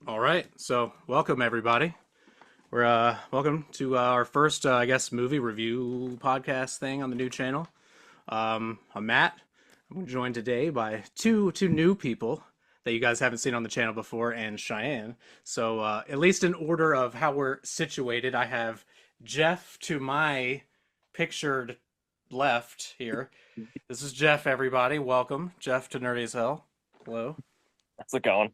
All right, so welcome everybody. We're welcome to our first, I guess, movie review podcast thing on the new channel. I'm Matt. I'm joined today by two new people that you guys haven't seen on the channel before, and Cheyenne. So at least in order of how we're situated, I have Jeff to my pictured left here. This is Jeff. Everybody, welcome, Jeff to Nerdy as Hell. Hello. How's it going?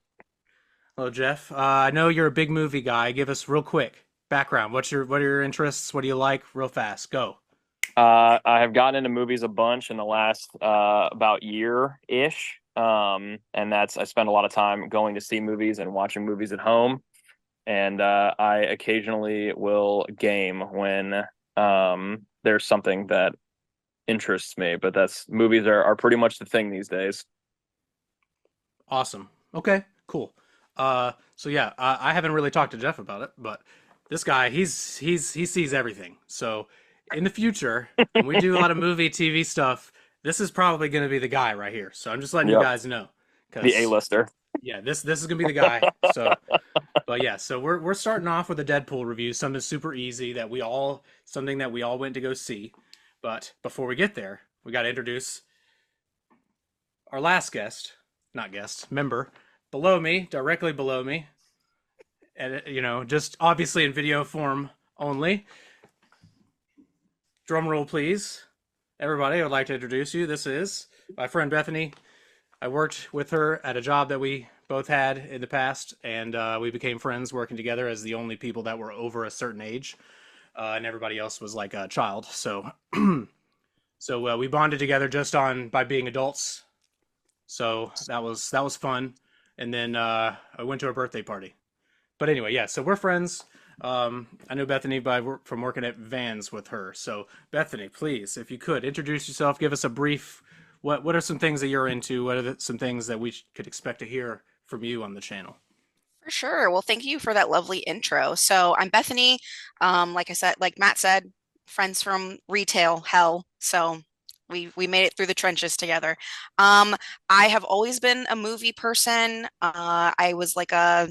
Hello, Jeff. I know you're a big movie guy. Give us real quick background. What are your interests? What do you like? Real fast. Go. I have gotten into movies a bunch in the last about year-ish. And that's I spend a lot of time going to see movies and watching movies at home. And I occasionally will game when there's something that interests me. But that's movies are pretty much the thing these days. Awesome. Okay. Cool. So yeah, I haven't really talked to Jeff about it, but this guy, he sees everything. So in the future, when we do a lot of movie, TV stuff, this is probably going to be the guy right here. So I'm just letting you Yep, guys know, the because A-lister. yeah, this is gonna be the guy. So, but yeah, so we're starting off with a Deadpool review, something super easy that something that we all went to go see. But before we get there, we got to introduce our last guest, not guest, member, below me, directly below me, and just obviously in video form only. Drum roll, please, everybody. I would like to introduce you. This is my friend Bethany. I worked with her at a job that we both had in the past, and we became friends working together as the only people that were over a certain age, and everybody else was like a child. So, we bonded together just on by being adults. So that was fun. And then I went to her birthday party. But anyway, yeah. So we're friends. I know Bethany from working at Vans with her. So Bethany, please, if you could introduce yourself, give us a brief. What are some things that you're into? What are some things that we could expect to hear from you on the channel? For sure. Well, thank you for that lovely intro. So I'm Bethany. Like I said, like Matt said, friends from retail hell. So we made it through the trenches together. Um, I have always been a movie person. I was like I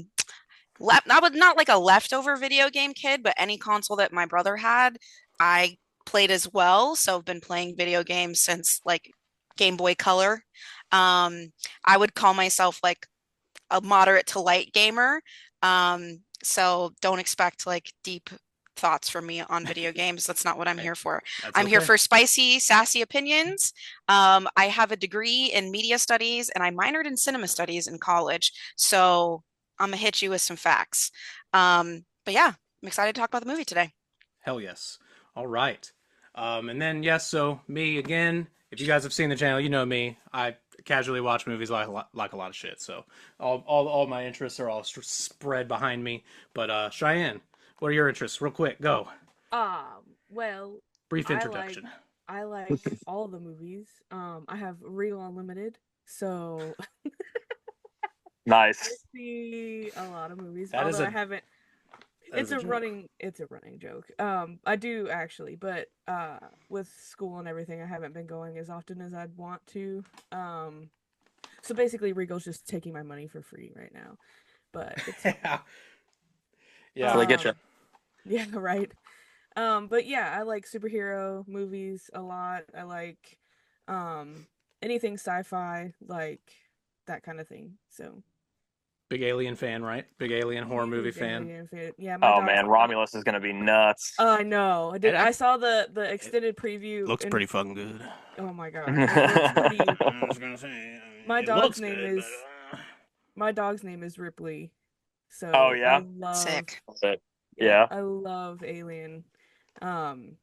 was not like a leftover video game kid, but any console that my brother had, I played as well. So I've been playing video games since like Game Boy Color. I would call myself like a moderate to light gamer. So don't expect like deep thoughts from me on video games. That's not what I'm Hey, here for. that's I'm here okay. for spicy, sassy opinions. I have a degree in media studies and I minored in cinema studies in college. So I'm gonna hit you with some facts. But yeah, I'm excited to talk about the movie today. Hell yes. All right. And then yes, so me again. If you guys have seen the channel, you know me. I casually watch movies like a lot of shit. So all my interests are all spread behind me. But Cheyenne, what are your interests? Real quick, go. Well, Brief I like introduction. I like all the movies. I have Real Unlimited, so I Nice. see a lot of movies. That is Although I a haven't, that is a joke. it's a running joke. I do actually, but with school and everything, I haven't been going as often as I'd want to. So basically, Regal's just taking my money for free right now, but it's fine. Yeah. So Yeah. they get you. Um, yeah, right. But yeah, I like superhero movies a lot. I like um anything sci-fi, like that kind of thing. So Big Alien fan, right? Big Alien horror movie huge fan. alien fan. Yeah, my Oh dog's man, Romulus is gonna be nuts. I know. I It did I act saw the it extended preview looks and pretty fucking good. oh my God, it looks pretty. I was gonna say, I mean, My it dog's looks name good, but is my dog's name is Ripley. Oh So yeah. Sick. But yeah, yeah. I love Alien. Um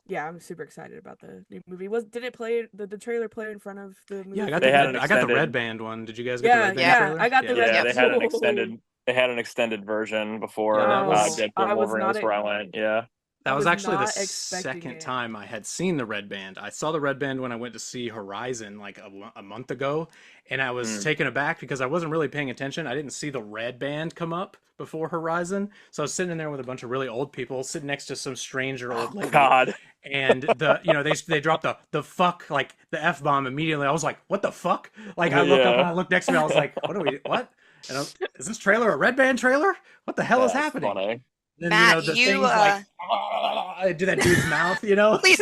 yeah, I'm super excited about the new movie. Did it play the trailer play in front of the yeah, movie theater? I got the red band one. Did you guys get the red Yeah, band Yeah. yeah, trailer? I got the Yeah. red. Yeah, Yep. Whoa. they had an extended version Yeah, before Deadpool I and was Wolverine. not That's where I went. Yeah. that I was was actually the not expecting second it. time I had seen the red band. I saw the red band when I went to see Horizon like a month ago, and I was Mm. taken aback because I wasn't really paying attention. I didn't see the red band come up before Horizon, so I was sitting in there with a bunch of really old people, sitting next to some stranger Oh old lady, God. and they dropped the fuck, like the F bomb immediately. I was like, what the fuck? Like I look up and Yeah. I look next to me. I was like, what are we? What? And is this trailer a Red Band trailer? What the hell is That's happening? funny. Then Matt, the you things like do that dude's mouth. please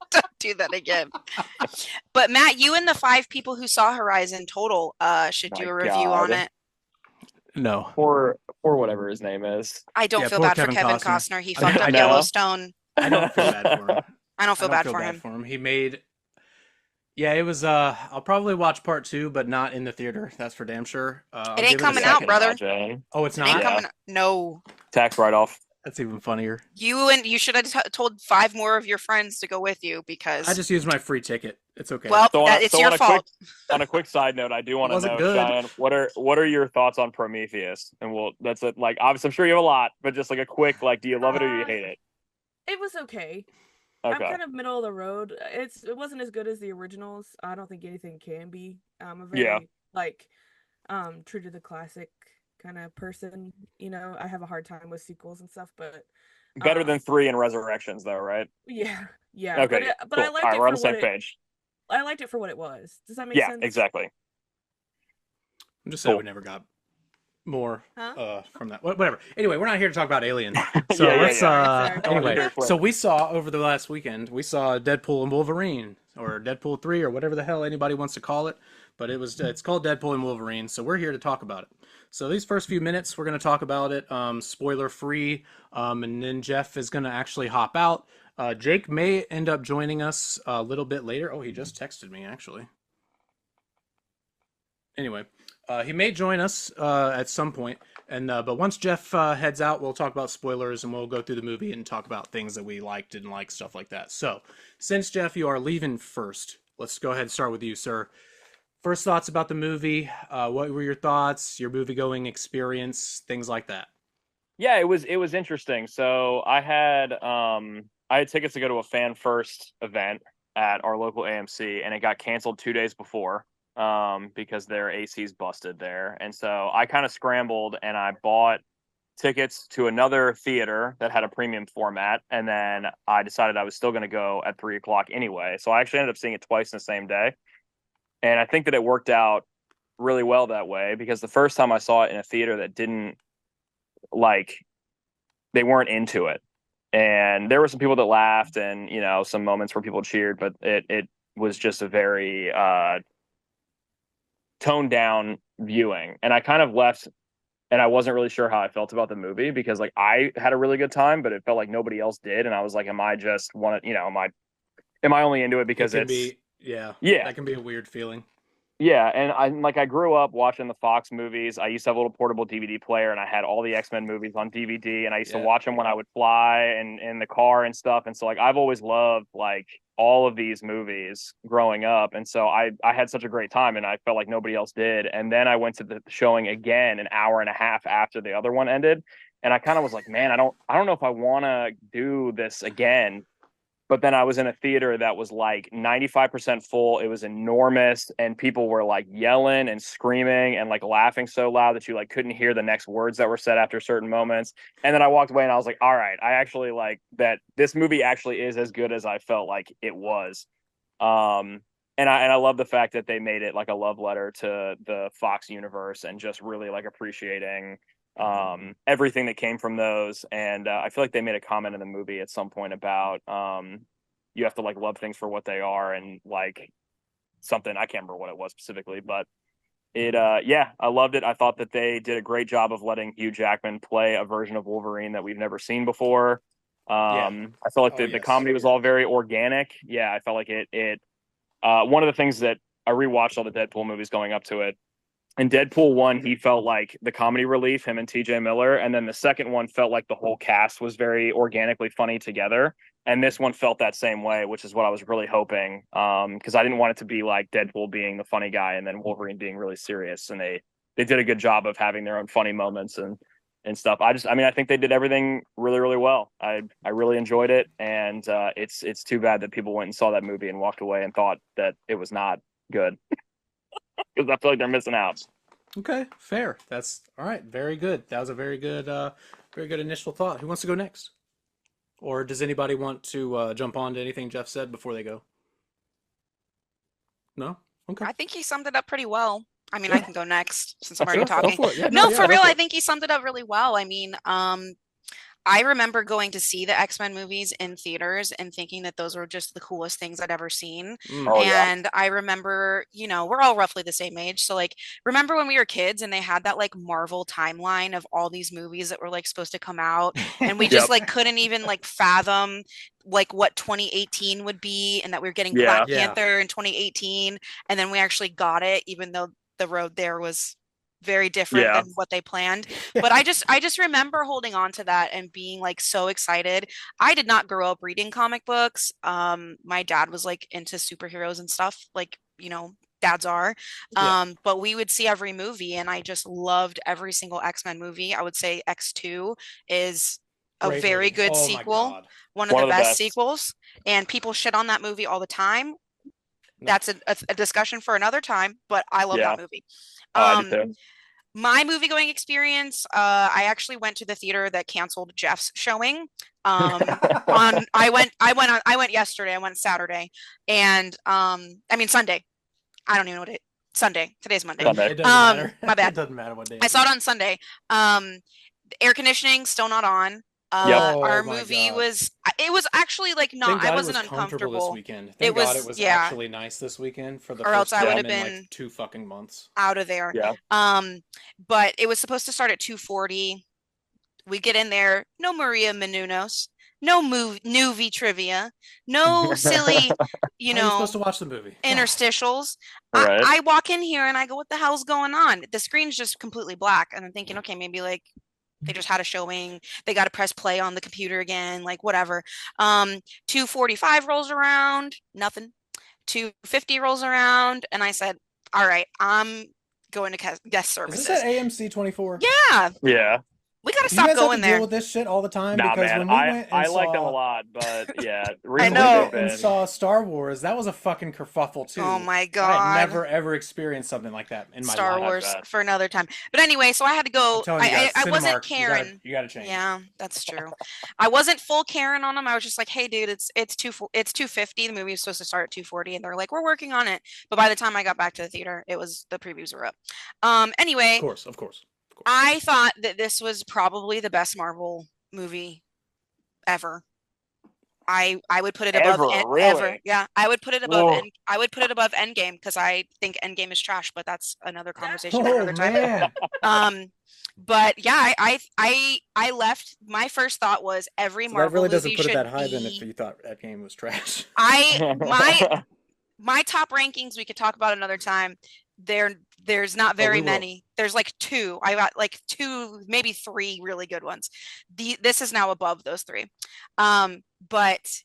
don't do that again. But Matt, you and the 5 people who saw Horizon total should My do a review on God. it. No. For whatever his name is. I don't Yeah, feel poor bad for Kevin Kevin Costner. Costner. He I fucked up know. Yellowstone. I don't feel bad for him. I don't feel I don't bad feel for bad him. for him. He made yeah, it was I'll probably watch part 2, but not in the theater. That's for damn sure. I'll It ain't give it a coming Yeah, I out, can second. brother. imagine. Oh, it's It ain't not? Yeah. coming. No, Tax write-off. That's even funnier. you should have told 5 more of your friends to go with you I because, just used my free ticket. It's okay. well, So that it's your fault. on a quick side note, I do want to wasn't know, good. Cheyenne, what are your thoughts on Prometheus? And that's it. Like, obviously, I'm sure you have a lot, but just like a quick, like, do you love it or do you hate it? It was okay. I'm Okay. kind of middle of the road. It wasn't as good as the originals. I don't think anything can be. I'm a Yeah. very true to the classic kind of person. I have a hard time with sequels and stuff, but Better than um 3 and Resurrections, though, right? yeah, yeah. Okay, But I cool. liked All right, it we're on for the same what page. I liked it for what it was. Does that make Yeah, sense? exactly. I'm just sad Cool. we never got more Huh? from that. Whatever. Anyway, we're not here to talk about Alien. So Yeah, let's Sorry. anyway. So we saw over the last weekend, we saw Deadpool and Wolverine, or Deadpool 3, or whatever the hell anybody wants to call it. But it's called Deadpool and Wolverine, so we're here to talk about it. So these first few minutes we're gonna talk about it, spoiler free, and then Jeff is gonna actually hop out. Jake may end up joining us a little bit later. Oh, he just texted me actually. Anyway, he may join us at some point, and but once Jeff heads out, we'll talk about spoilers and we'll go through the movie and talk about things that we liked, didn't like, stuff like that. So, since Jeff, you are leaving first, let's go ahead and start with you, sir. First thoughts about the movie. What were your thoughts? Your movie going experience, things like that. Yeah, it was interesting. So I had tickets to go to a fan first event at our local AMC, and it got canceled 2 days before because their AC's busted there. And so I kind of scrambled and I bought tickets to another theater that had a premium format, and then I decided I was still going to go at 3 o'clock anyway. So I actually ended up seeing it twice in the same day, and I think that it worked out really well that way because the first time I saw it in a theater that didn't like they weren't into it. And there were some people that laughed and, some moments where people cheered, but it was just a very toned down viewing. And I kind of left and I wasn't really sure how I felt about the movie because like I had a really good time, but it felt like nobody else did. And I was like, am I just am I only into it because It can it's be, yeah, yeah. that can be a weird feeling. Yeah, and I grew up watching the Fox movies. I used to have a little portable DVD player, and I had all the X-Men movies on DVD, and I used to Yeah. watch them when I would fly and in the car and stuff. And so like I've always loved like all of these movies growing up, and so I had such a great time, and I felt like nobody else did. And then I went to the showing again an hour and a half after the other one ended, and I kind of was like, man, I don't know if I want to do this again. But then I was in a theater that was like 95% full. It was enormous, and people were like yelling and screaming and like laughing so loud that you like couldn't hear the next words that were said after certain moments. And then I walked away and I was like, all right, I actually like that this movie actually is as good as I felt like it was. And I love the fact that they made it like a love letter to the Fox universe and just really like appreciating everything that came from those. And I feel like they made a comment in the movie at some point about you have to like love things for what they are, and like something I can't remember what it was specifically, but it yeah, I loved it. I thought that they did a great job of letting Hugh Jackman play a version of Wolverine that we've never seen before. I felt like the comedy was all very organic. Yeah, I felt like it one of the things that I rewatched all the Deadpool movies going up to it. In Deadpool 1, he felt like the comedy relief, him and TJ Miller. And then the second one felt like the whole cast was very organically funny together. And this one felt that same way, which is what I was really hoping. Because I didn't want it to be like Deadpool being the funny guy and then Wolverine being really serious. And they did a good job of having their own funny moments and stuff. I think they did everything really, really well. I really enjoyed it. And it's too bad that people went and saw that movie and walked away and thought that it was not good. Because I feel like they're missing out. Okay, fair. That's all right. Very good. That was a very good initial thought. Who wants to go next? Or does anybody want to jump on to anything Jeff said before they go? No? Okay. I think he summed it up pretty well. I mean, I Yeah. can go next since I'm Sure, already go talking. for it. Yeah, No, yeah, for go real, for I it. think he summed it up really well. I mean, I remember going to see the X-Men movies in theaters and thinking that those were just the coolest things I'd ever seen. Mm. Oh yeah. And I remember, we're all roughly the same age. So like, remember when we were kids and they had that like Marvel timeline of all these movies that were like supposed to come out, and we just Yep. like couldn't even like fathom like what 2018 would be, and that we were getting Yeah. Black Yeah. Panther in 2018, and then we actually got it, even though the road there was very different Yeah. than what they planned. But I just remember holding on to that and being like so excited. I did not grow up reading comic books. My dad was like into superheroes and stuff, like, dads are. Yeah. But we would see every movie, and I just loved every single X-Men movie. I would say X2 is a Great very movie. good Oh my sequel, God. one of One the of the best best. sequels, and people shit on that movie all the time. No. That's a discussion for another time, but I love Yeah. that movie. Oh, I do Um, too. my movie going experience, I actually went to the theater that canceled Jeff's showing. I went yesterday, I went Saturday, and I mean Sunday. I don't even know what it Sunday. Today's Monday. Sunday. It doesn't matter. My bad. It doesn't matter what day I it saw is. it on Sunday. The air conditioning still not on. Yep. Our Oh my movie God. it was actually like not, Thank I God it wasn't was comfortable this uncomfortable. weekend. It Thank God it was, was yeah, actually nice this weekend for the or else first I would time have in like been 2 fucking months. out of there. Yeah. But it was supposed to start at 2:40. We get in there, no Maria Menounos, no movie trivia, no silly, How are you supposed to watch the movie? God. interstitials. Right. I walk in here and I go, what the hell's going on? The screen's just completely black. And I'm thinking, okay, maybe like they just had a showing. They got to press play on the computer again, like whatever. 2:45 rolls around, nothing. 2:50 rolls around, and I said, all right, I'm going to guest Is services. this at AMC 24? Yeah, Yeah. we got to Do you stop guys have going to deal there. with this shit all the time? Nah, Because man. when we went and I like them a saw lot, but yeah, I when we recently know. went they've and been. saw Star Wars, that was a fucking kerfuffle too. Oh my I had God. never ever experienced something like that in my Star life. Wars bet. for another time. But anyway, so I had to I'm go. telling you guys, I wasn't Cinemark, Karen. you gotta change. Yeah, that's true. I wasn't full Karen on them. I was just like, hey, dude, it's 2:50. The movie was supposed to start at 2:40, and they're like, we're working on it. But by the time I got back to the theater, the previews were up. Anyway, Of course, of course, of course. I thought that this was probably the best Marvel movie ever. I would put it above Ever, ever. really? Yeah, I would put it above Whoa. I would put it above Endgame because I think Endgame is trash, but that's another conversation for Oh another time. man, But yeah, I left. My first thought was every so that Marvel really doesn't movie put it should that high then if be. you thought that game was trash. My top rankings we could talk about another time. There's not Oh, we very will. many. There's like two. I got like two, maybe three really good ones. This is now above those three. But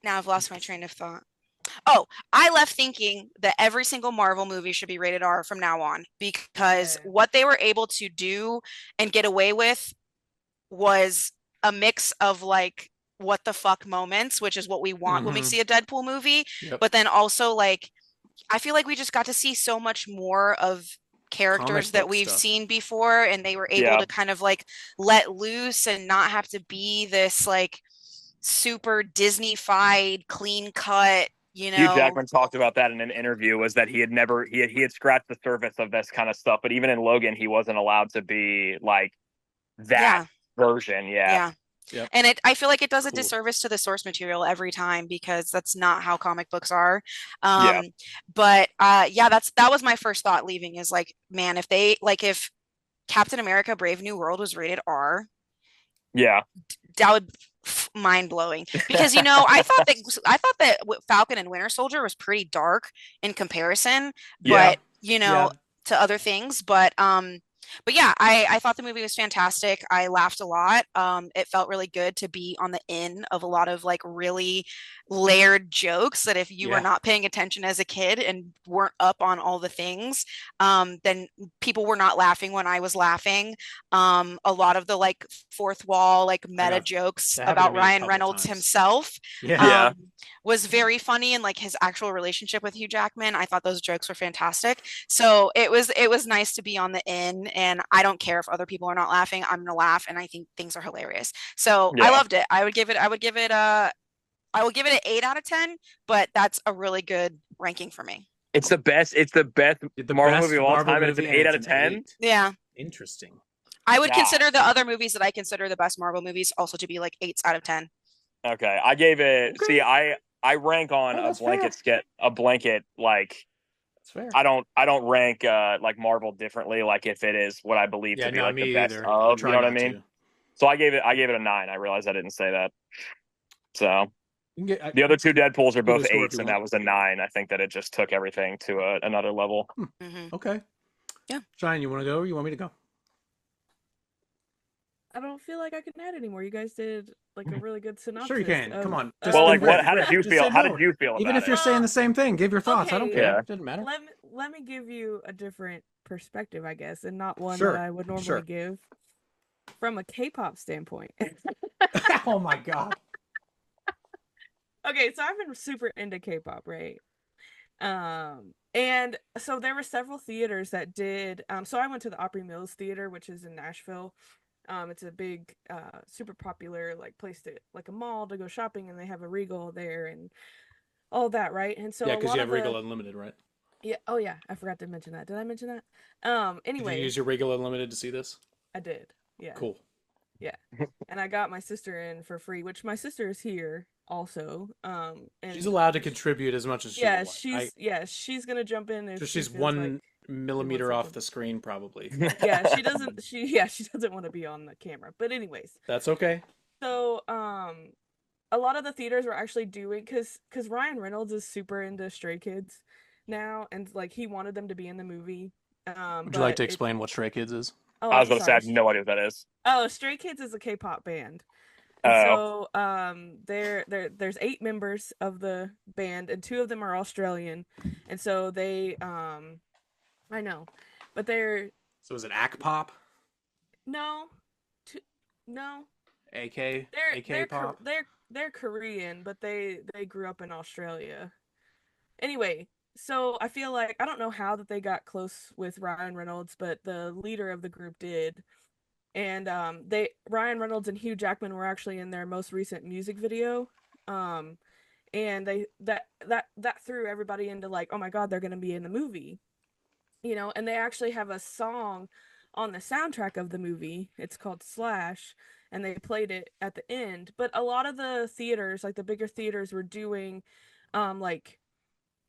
now I've lost my train of thought. Oh, I left thinking that every single Marvel movie should be rated R from now on because Yeah. what they were able to do and get away with was a mix of like what the fuck moments, which is what we want when we Mhm. see a Deadpool movie, Yep. but then also like I feel like we just got to see so much more of characters Comic that book we've stuff. seen before, and they were able Yeah. to kind of like let loose and not have to be this like super Disney-fied, clean cut, Hugh Jackman talked about that in an interview, was that he had scratched the surface of this kind of stuff, but even in Logan he wasn't allowed to be like that version. Yeah. Yep. And I feel like it does a Cool. disservice to the source material every time because that's not how comic books are. Yeah. But yeah, that was my first thought leaving is like, man, if Captain America Brave New World was rated R, Yeah. that would mind blowing because I thought that Falcon and Winter Soldier was pretty dark in comparison, Yeah. but Yeah. to other things. But yeah, I thought the movie was fantastic. I laughed a lot. It felt really good to be on the end of a lot of like really layered jokes that if you were Yeah. not paying attention as a kid and weren't up on all the things, then people were not laughing when I was laughing. A lot of the like fourth wall, like meta jokes that happened to about me a Ryan couple Reynolds times. himself. Yeah. Was very funny, and like his actual relationship with Hugh Jackman. I thought those jokes were fantastic. So it was nice to be on the in, and I don't care if other people are not laughing. I'm gonna laugh, and I think things are hilarious. So I Yeah. loved it. I will give it an 8 out of 10, but that's a really good ranking for me. It's the best. It's the best The Marvel best movie of all Marvel time, and it's an movie, 8 out of it's an 10. 8. Yeah. Interesting. I would God. consider the other movies that I consider the best Marvel movies also to be like 8s out of 10. Okay, I gave it. Okay. See, I rank on Oh, a that's blanket fair. a blanket like That's fair. I don't rank like Marvel differently. Like if it is what I believe Yeah, to be no, like me the best either. I of, you try know what I not mean? to. So I gave it a 9. I realized I didn't say that. So You can get, the other two Deadpools are give it both a score if 8s, you and want. that was a 9. I think that it just took everything to another level. Mm-hmm. Okay. Yeah. Cheyenne, you want to go or you want me to go? I don't feel like I can add anymore. You guys did like a really good synopsis. Sure you can. Come on. Just Well, then like what? riff, How did riff. you Just feel? say How more. did you feel Even about if you're it? saying the same thing, give your thoughts. I don't Okay. care. Yeah. It doesn't matter. Let me give you a different perspective, I guess, and not one Sure. that I would normally Sure. give from a K-pop standpoint. Oh my god. Okay, so I've been super into K-pop, right? And so there were several theaters that did. So I went to the Opry Mills Theater, which is in Nashville. It's a big, super popular like place to like a mall to go shopping, and they have a Regal there and all that, right? And so Yeah, a because lot you of have Regal the Unlimited, right? yeah, oh yeah, I forgot to mention that. Did I mention that? Did you Anyway, use your Regal Unlimited to see this? I did. Yeah. Cool. Yeah. And I got my sister in for free, which my sister is here also. She's And allowed to contribute as much as she would like. she's gonna jump in if So she she's feels like one she wants millimeter off something. the screen, probably. Yeah, she doesn't want to be on the camera. But anyways, That's okay. so a lot of the theaters were actually doing because Ryan Reynolds is super into Stray Kids now, and like he wanted them to be in the movie. Would you like But to it explain what Stray Kids is? oh I was I'm going to say I sorry. have no idea what that is. Oh, Stray Kids is a K-pop band. And Oh, so there's 8 members of the band and 2 of them are Australian. And so they I know. But they're So is it AK Pop? no t- no. AK? They're AK Pop? they're Korean, but they grew up in Australia. Anyway, so I feel like I don't know how that they got close with Ryan Reynolds, but the leader of the group did. And they Ryan Reynolds and Hugh Jackman were actually in their most recent music video. Um and they that threw everybody into like, oh my god, they're going to be in the movie. And they actually have a song on the soundtrack of the movie. It's called Slash, and they played it at the end. But a lot of the theaters, like the bigger theaters, were doing like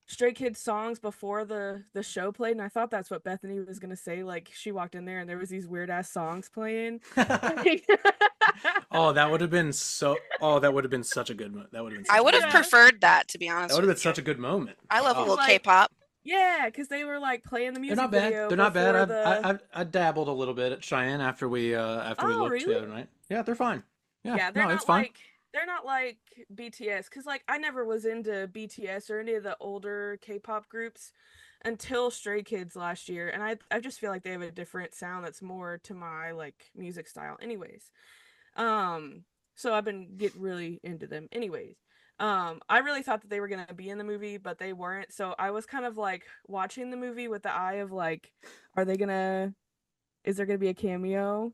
Stray Kids songs before the show played, and I thought that's what Bethany was gonna say. Like she walked in there and there was these weird ass songs playing. Oh, that would have been so. Oh, that would have been such a good. That would have been. Such I a would good have moment. preferred that, to be That honest would have with been you. such a good moment. I love a Oh. little Like, K-pop. yeah, because they were like playing the They're music not bad. video They're not bad. before the. I dabbled a little bit at Cheyenne after we Oh, looked the really? other night. Yeah, they're fine. Yeah, Yeah, no, it's fine. they're not like BTS because like I never was into BTS or any of the older K-pop groups until Stray Kids last year, and I just feel like they have a different sound that's more to my like music style. Anyways, so I've been getting really into them. Anyways, I really thought that they were gonna be in the movie, but they weren't. So I was kind of like watching the movie with the eye of like, are they gonna? Is there gonna be a cameo?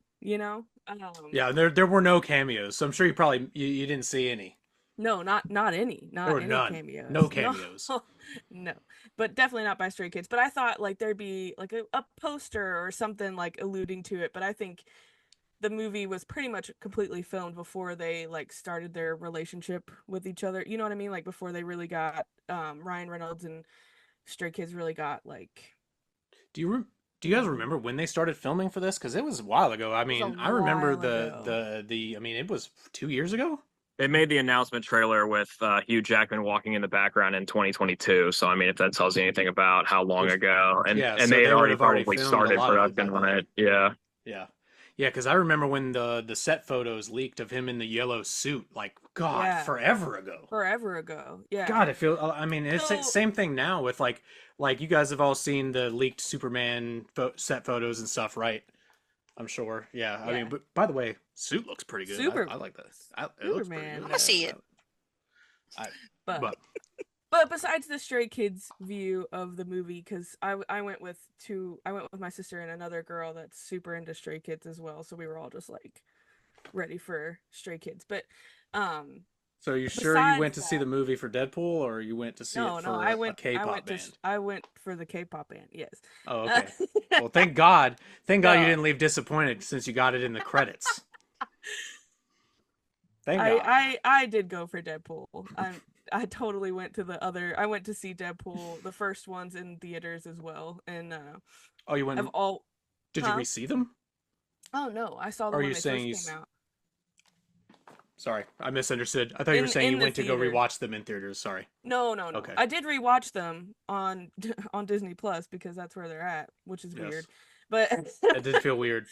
Yeah, there were no cameos, so I'm sure you didn't see any. No, not any, There not were any none. cameos. No No, cameos. no, but definitely not by Stray Kids. But I thought like there'd be like a poster or something like alluding to it. But I think the movie was pretty much completely filmed before they like started their relationship with each other. You know what I mean? Like before they really got Ryan Reynolds and Stray Kids really got like Do you re- do you guys remember when they started filming for this? Because it was a while ago. I it was a mean, I remember while ago. the. I mean, it was 2 years ago. they made the announcement trailer with Hugh Jackman walking in the background in 2022. So I mean, if that tells you anything about how long Which, ago, and yeah, and so they had they would already have already probably filmed a started lot of it by production on then. it. Yeah. Yeah, yeah, because I remember when the set photos leaked of him in the yellow suit. Like, God, Yeah, forever ago. forever ago. Yeah. God, it feels. I mean, it's the So same thing now with like you guys have all seen the leaked Superman set photos and stuff, right? I'm sure. Yeah. I mean, yeah, but by the way, suit looks pretty good. Super I like that. It looks pretty Superman. good. I want to see it. I, But but But besides the Stray Kids view of the movie, because I went with my sister and another girl that's super into Stray Kids as well, so we were all just like ready for Stray Kids. But um, So you sure you went Besides to see that, the movie for Deadpool, or you went to see it no, for a K-pop band? I went for the K-pop band. Yes. Oh, Uh, okay. Well, thank God. Thank God you no, didn't leave disappointed since you got it in the credits. Thank God. I did go for Deadpool. I totally went to the other. I went to see Deadpool, the first ones in theaters as well, and Oh, you I've went. all, Did you huh? re-see them? Oh no, I saw Or them are when you they saying first you? came out Sorry, I misunderstood. I thought you were saying in you the went to go theater. rewatch them in theaters. Sorry. No, no, no. Okay. I did rewatch them on on Disney Plus because that's where they're at, which is weird. Yes. But That did feel weird.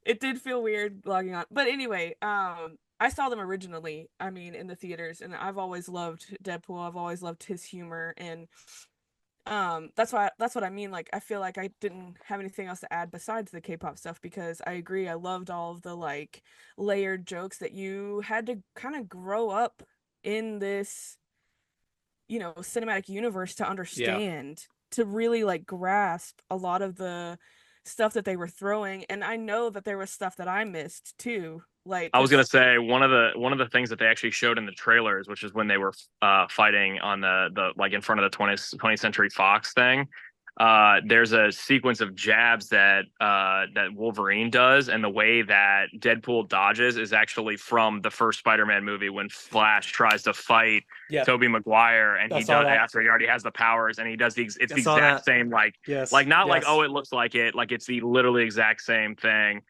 it did feel weird logging on. But anyway, I saw them originally, I mean, in the theaters, and I've always loved Deadpool. I've always loved his humor, and that's what I mean. Like, I feel like I didn't have anything else to add besides the K-pop stuff because I agree, I loved all of the like layered jokes that you had to kind of grow up in this, cinematic universe to Yeah. understand, to really like grasp a lot of the stuff that they were throwing. And I know that there was stuff that I missed too, like I was gonna because say one of the things that they actually showed in the trailers, which is when they were fighting on the like in front of the 20th Century Fox thing. There's a sequence of jabs that Wolverine does, and the way that Deadpool dodges is actually from the first Spider-Man movie when Flash tries to fight Yep. Tobey Maguire, and I he saw does that. after he already has the powers, and he does it's I the saw exact that. same Yes. not like, Yes. oh, it looks like it, like it's the literally exact same thing.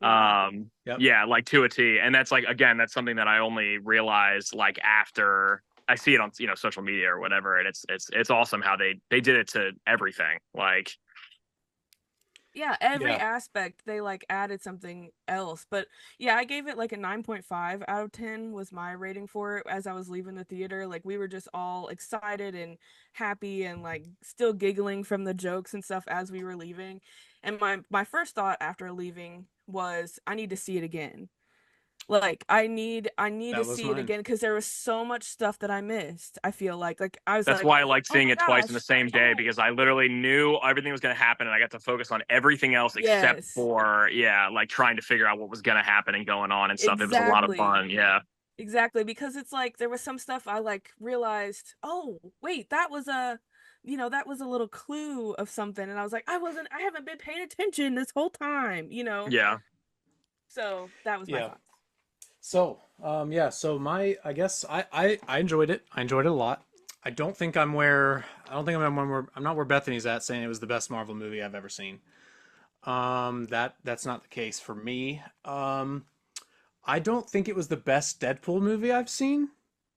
wow. Yep. Yeah, like to a T. And that's like, again, that's something that I only realized like after I see it on, social media or whatever. And it's awesome how they did it to everything. Like, Yeah, every Yeah. aspect they like added something else. But yeah, I gave it like a 9.5 out of 10 was my rating for it as I was leaving the theater. Like, we were just all excited and happy and like still giggling from the jokes and stuff as we were leaving. And my first thought after leaving was I need to see it again. Like, I need to That was see it mine. again because there was so much stuff that I missed. I feel like I was that's like, why I liked "Oh seeing my it twice in the gosh. same day, Oh, because I literally knew everything was going to happen and I got to focus on everything else except yes. for, yeah, like trying to figure out what was going to happen and going on and stuff. It was a lot of Exactly. fun. Yeah. Exactly, because it's like there was some stuff I like realized, oh, wait, that was a little clue of something. And I was like, I haven't been paying attention this whole time. Yeah. So that was my Yeah. thoughts. So, yeah. So I guess I enjoyed it. I enjoyed it a lot. I don't think I'm not where Bethany's at saying it was the best Marvel movie I've ever seen. That's not the case for me. I don't think it was the best Deadpool movie I've seen.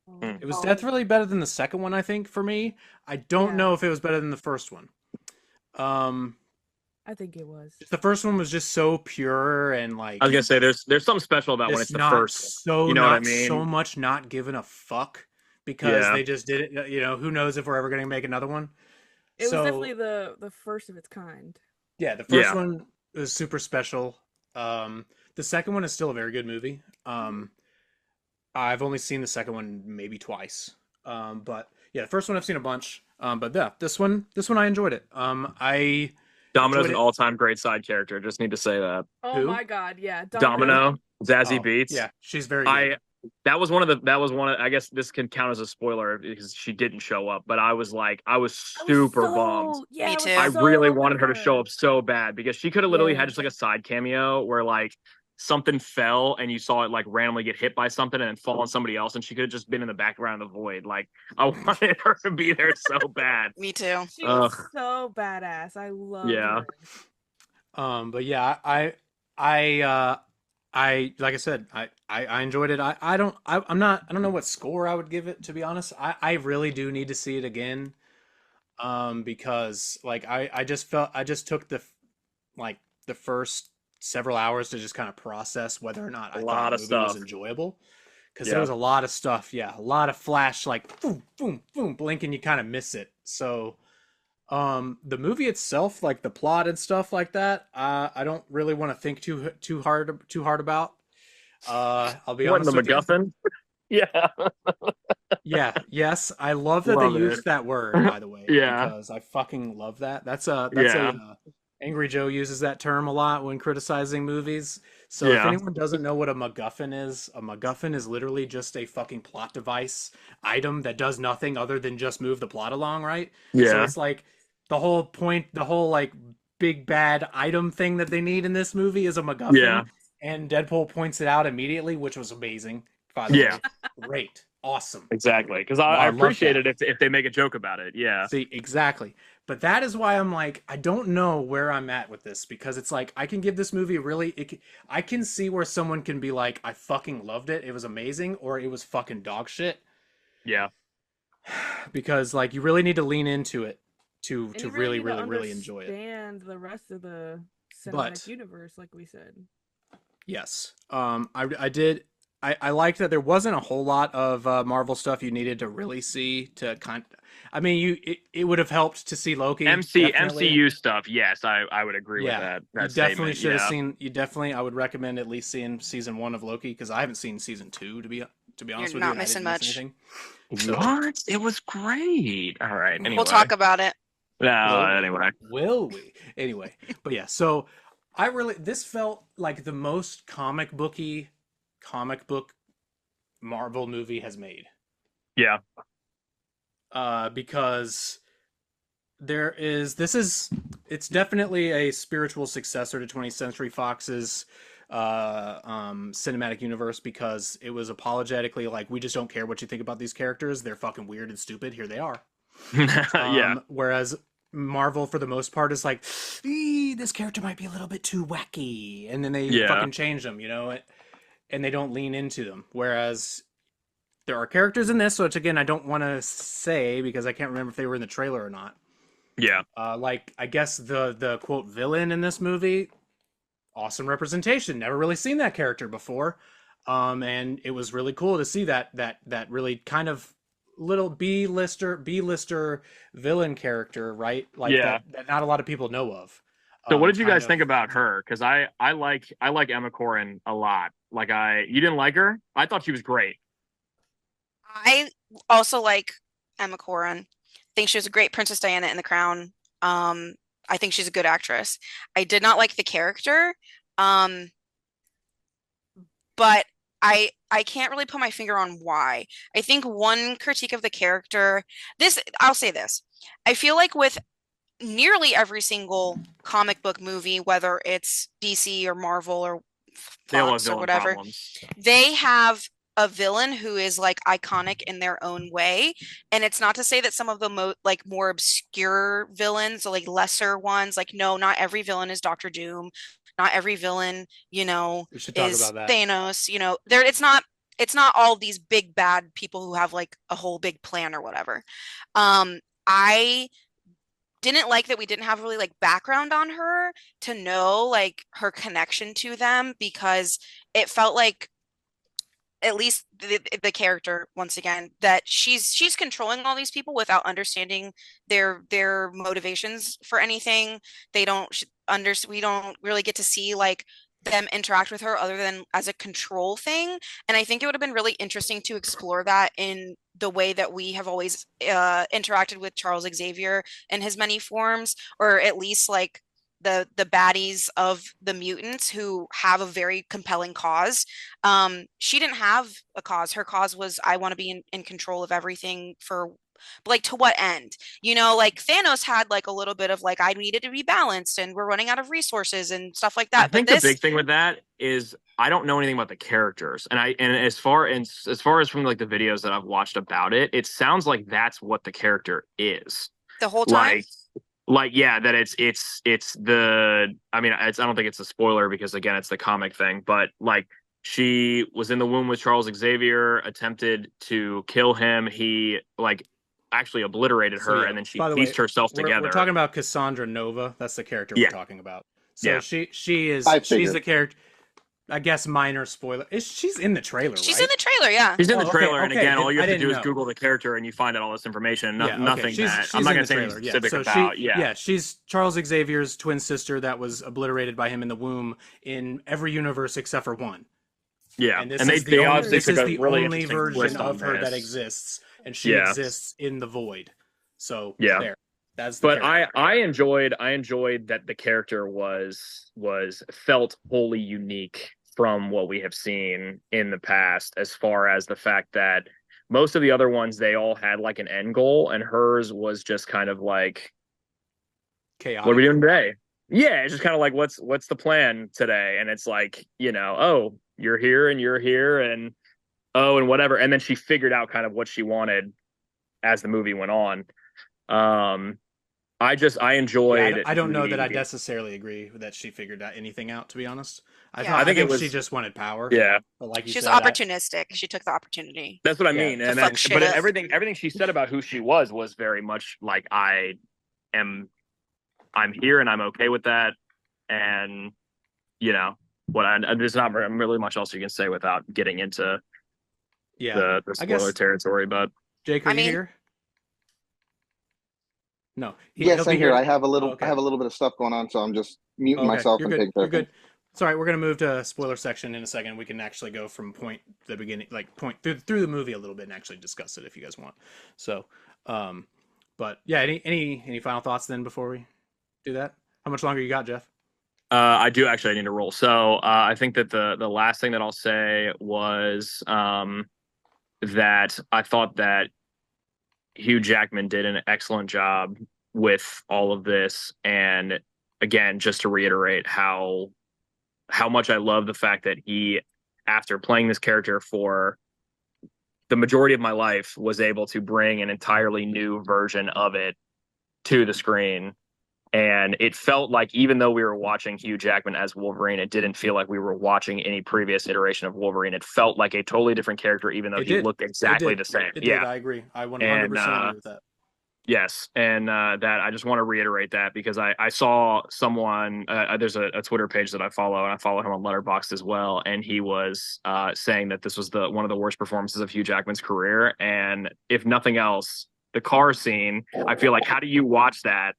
Hmm. It was definitely better than the second one, I think, for me. I don't Yeah, know if it was better than the first one. Um, I think it was. the first one was just so pure and I was like going to say there's something special about when it's just the first one. You know what I not so mean? much not giving a fuck because Yeah. they just did it. Who knows if we're ever going to make another one? It was So definitely the first of its kind. yeah, the first Yeah. one was super special. The second one is still a very good movie. I've only seen the second one maybe twice. But yeah, the first one I've seen a bunch. But yeah, this one I enjoyed it. I Domino's enjoyed an it. all-time great side character. Just need to say that. Oh Who? my God, yeah, Domino. Who? Domino, Zazie Oh, Beats. yeah, she's very good. I that was one of, I guess this can count as a spoiler because she didn't show up, but I was I was super bummed. so yeah, Me I was I too. so really hoping wanted her for to show her. up so bad because she could have literally had Yeah. just like a side cameo where like something fell and you saw it like randomly get hit by something and then fall on somebody else, and she could have just been in the background of the void. Like, I wanted her to be there so bad. Me too. She was Ugh. so badass. I loved Yeah. her. But yeah, I like I said, I enjoyed it. I don't know what score I would give it, to be honest. I really do need to see it again. Because like I just took like the first several hours to just kind of process whether or not A I thought lot the of movie was stuff. enjoyable. Because there Yeah. was a lot of stuff, yeah, a lot of flash, like boom, boom, boom, blink, and you kind of miss it. So, the movie itself, like the plot and stuff like that, I don't really want to think too hard about. I'll be What in the honest with you. MacGuffin? Yeah. Yeah, yes, I love that they Love it. used that word, by the way, Yeah. because I fucking love that. That's a Yeah. Angry Joe uses that term a lot when criticizing movies. So if Yeah. anyone doesn't know what a MacGuffin is literally just a fucking plot device item that does nothing other than just move the plot along, right? So Yeah. it's like the whole point, the whole like big bad item thing that they need in this movie is a MacGuffin. Yeah. And Deadpool points it out immediately, which was amazing, by the Yeah. way. Great. Awesome. Exactly. Because Wow, I I love appreciate that. it if they make a joke about it. Yeah. See, exactly. But that is why I'm like, I don't know where I'm at with this because it's like I can give this movie I can see where someone can be like, I fucking loved it, it was amazing, or it was fucking dog shit. Yeah. Because like you really need to lean into it to And you really, need to really enjoy it. understand the rest of the cinematic But universe, like we said. yes, I did. I liked that there wasn't a whole lot of Marvel stuff you needed to really see to kind. I mean, it would have helped to see Loki. Definitely. MCU stuff. Yes, I would agree with that. You That definitely statement. should have Yeah. seen. You definitely, I would recommend at least seeing season 1 of Loki because I haven't seen season 2 to be honest You're with you. not And I missing didn't miss much. anything. So, What? It was great. All right. Anyway. We'll talk about it. No. Will we? Anyway. Will we? Anyway, but yeah. So this felt like the most comic book Marvel movie has made. Yeah. Because it's definitely a spiritual successor to 20th Century Fox's cinematic universe because it was apologetically like, we just don't care what you think about these characters. They're fucking weird and stupid. Here they are. Yeah. Whereas Marvel, for the most part, is like, this character might be a little bit too wacky. And then they fucking change them, and they don't lean into them. Whereas there are characters in this, which again, I don't want to say because I can't remember if they were in the trailer or not. Yeah. Like, I guess the quote villain in this movie, awesome representation. Never really seen that character before. And it was really cool to see that really kind of little B-lister villain character, right? Like that not a lot of people know of. So what did you guys think about her? Because I like Emma Corrin a lot. Like you didn't like her? I thought she was great. I also like Emma Corrin. Think she was a great Princess Diana in The Crown. I think she's a good actress. I did not like the character, but I can't really put my finger on why. I think one critique of the character, I'll say this. I feel like with nearly every single comic book movie, whether it's DC or Marvel or Fox or whatever, they have a villain who is like iconic in their own way. And it's not to say that some of the more obscure villains, or like lesser ones, like no, not every villain is Doctor Doom. Not every villain, we should talk about that. Thanos, it's not all these big bad people who have like a whole big plan or whatever. I didn't like that we didn't have really like background on her to know like her connection to them because it felt like at least the character once again that she's controlling all these people without understanding their motivations for anything. We don't really get to see like them interact with her other than as a control thing. And I think it would have been really interesting to explore that in the way that we have always interacted with Charles Xavier in his many forms, or at least like the baddies of the mutants who have a very compelling cause. She didn't have a cause. Her cause was, I want to be in control of everything but like to what end? Like Thanos had like a little bit of like, I needed to be balanced and we're running out of resources and stuff like that. I think the big thing with that is I don't know anything about the characters. And as far as from like the videos that I've watched about it, it sounds like that's what the character is. The whole time? That it's the, I mean, I don't think it's a spoiler because again, it's the comic thing, but like she was in the womb with Charles Xavier, attempted to kill him. He like actually obliterated her and then she pieced herself together. We're talking about Cassandra Nova. That's the character we're talking about. So she's the character. I guess minor spoiler. She's in the trailer, She's right? in the trailer, yeah. She's in the trailer, and again, all you have to do is Google the character, and you find out all this information. Nothing that I'm not going to say anything specific about. She's Charles Xavier's twin sister that was obliterated by him in the womb in every universe except for one. Yeah, and this is the only version of her that exists, and she exists in the void. So there. That's the But character. I enjoyed that the character was felt wholly unique from what we have seen in the past, as far as the fact that most of the other ones, they all had like an end goal, and hers was just kind of like, what are we Chaotic. doing today? Yeah, it's just kind of like, what's the plan today? And it's like, oh, you're here and you're here, and oh, and whatever. And then she figured out kind of what she wanted as the movie went on. Um, I Yeah, enjoyed I don't know that I the. necessarily agree that she figured out anything out. To be honest, Yeah. I I think it think she was, just wanted power. yeah, But like you She's said, opportunistic. She took the opportunity that's what I yeah, mean. to And fuck then, shit but up. everything she said about who she was very much like, am, I'm here and I'm okay with that. And you know there's not really much else you can say without getting into yeah. the I spoiler guess territory. But Jake, are I you mean, here? No, he'll Yes, be I'm here. here. I Okay. have a little bit of stuff going on, so I'm just muting Okay, myself you're and good. taking care You're of good. things. Sorry, we're gonna move to spoiler section in a second. We can actually go from the beginning, like point through the movie a little bit and actually discuss it if you guys want. So, um, but yeah, any final thoughts then before we do that? How much longer you got, Jeff? I do actually need to roll. So I think that the last thing that I'll say was that I thought that Hugh Jackman did an excellent job with all of this. And again, just to reiterate how much I love the fact that he, after playing this character for the majority of my life, was able to bring an entirely new version of it to the screen. And it felt like, even though we were watching Hugh Jackman as Wolverine, it didn't feel like we were watching any previous iteration of Wolverine. It felt like a totally different character, even though It he did. looked It exactly did. the same. It did. Yeah. I agree. I And 100% agree with that. yes, and that I just want to reiterate that, because I saw someone, there's a Twitter page that I follow, and I follow him on Letterboxd as well, and he was saying that this was the one of the worst performances of Hugh Jackman's career. And if nothing else, the car scene, I feel like, how do you watch that,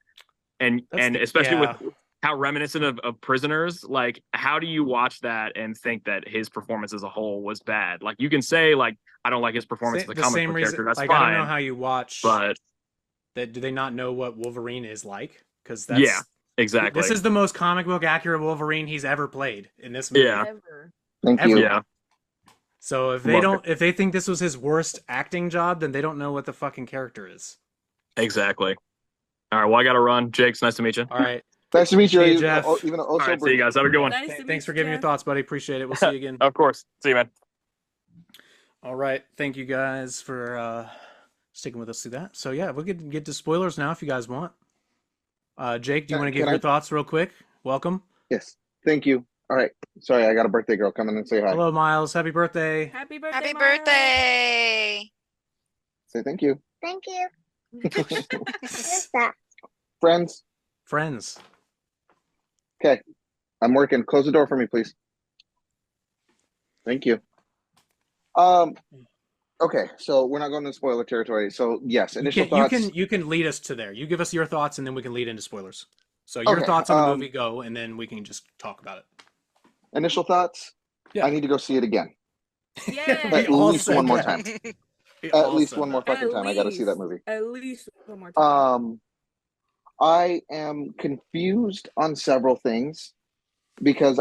and especially with Yeah. how reminiscent of Prisoners, like, how do you watch that and think that his performance as a whole was bad? Like, you can say, like, I don't like his performance as a The comic same book reason. character, that's Like I don't know fine, how you watch but that. Do they not know what Wolverine is like? Because yeah, this exactly. is the most comic book accurate Wolverine he's ever played in this movie. Yeah. Ever. Thank Ever. you. Yeah, So Love if they think this was his worst acting job, then they don't know what the fucking character is. exactly. All right, well, I got to run. Jake's nice to meet you. All right. Nice to meet you, See you, Jeff. even All also right, see you guys. Have a good one. Nice to meet Thanks for you, giving your Jeff. thoughts, buddy. Appreciate it. We'll see you again. Of course. See you, man. All right. Thank you guys for sticking with us through that. So yeah, we could get to spoilers now if you guys want. Jake, do you want to give Can your I? thoughts real quick? Welcome. Yes. Thank you. All right. Sorry, I got a birthday girl coming and say hi. Hello, Miles. Happy birthday. Happy birthday, happy Miles. birthday. Say thank you. Thank you. What's that? Friends. Friends. Okay. I'm working. Close the door for me, please. Thank you. Okay, so we're not going to spoiler territory. So yes, initial thoughts. You can lead us to there. You give us your thoughts, and then we can lead into spoilers. So your Okay, thoughts on the movie go, and then we can just talk about it. Initial thoughts. Yeah. I need to go see it again. Yeah. We At all least said one more that. time. We At all least said one more that. fucking time. I got to see that movie. At least one more time. I am confused on several things because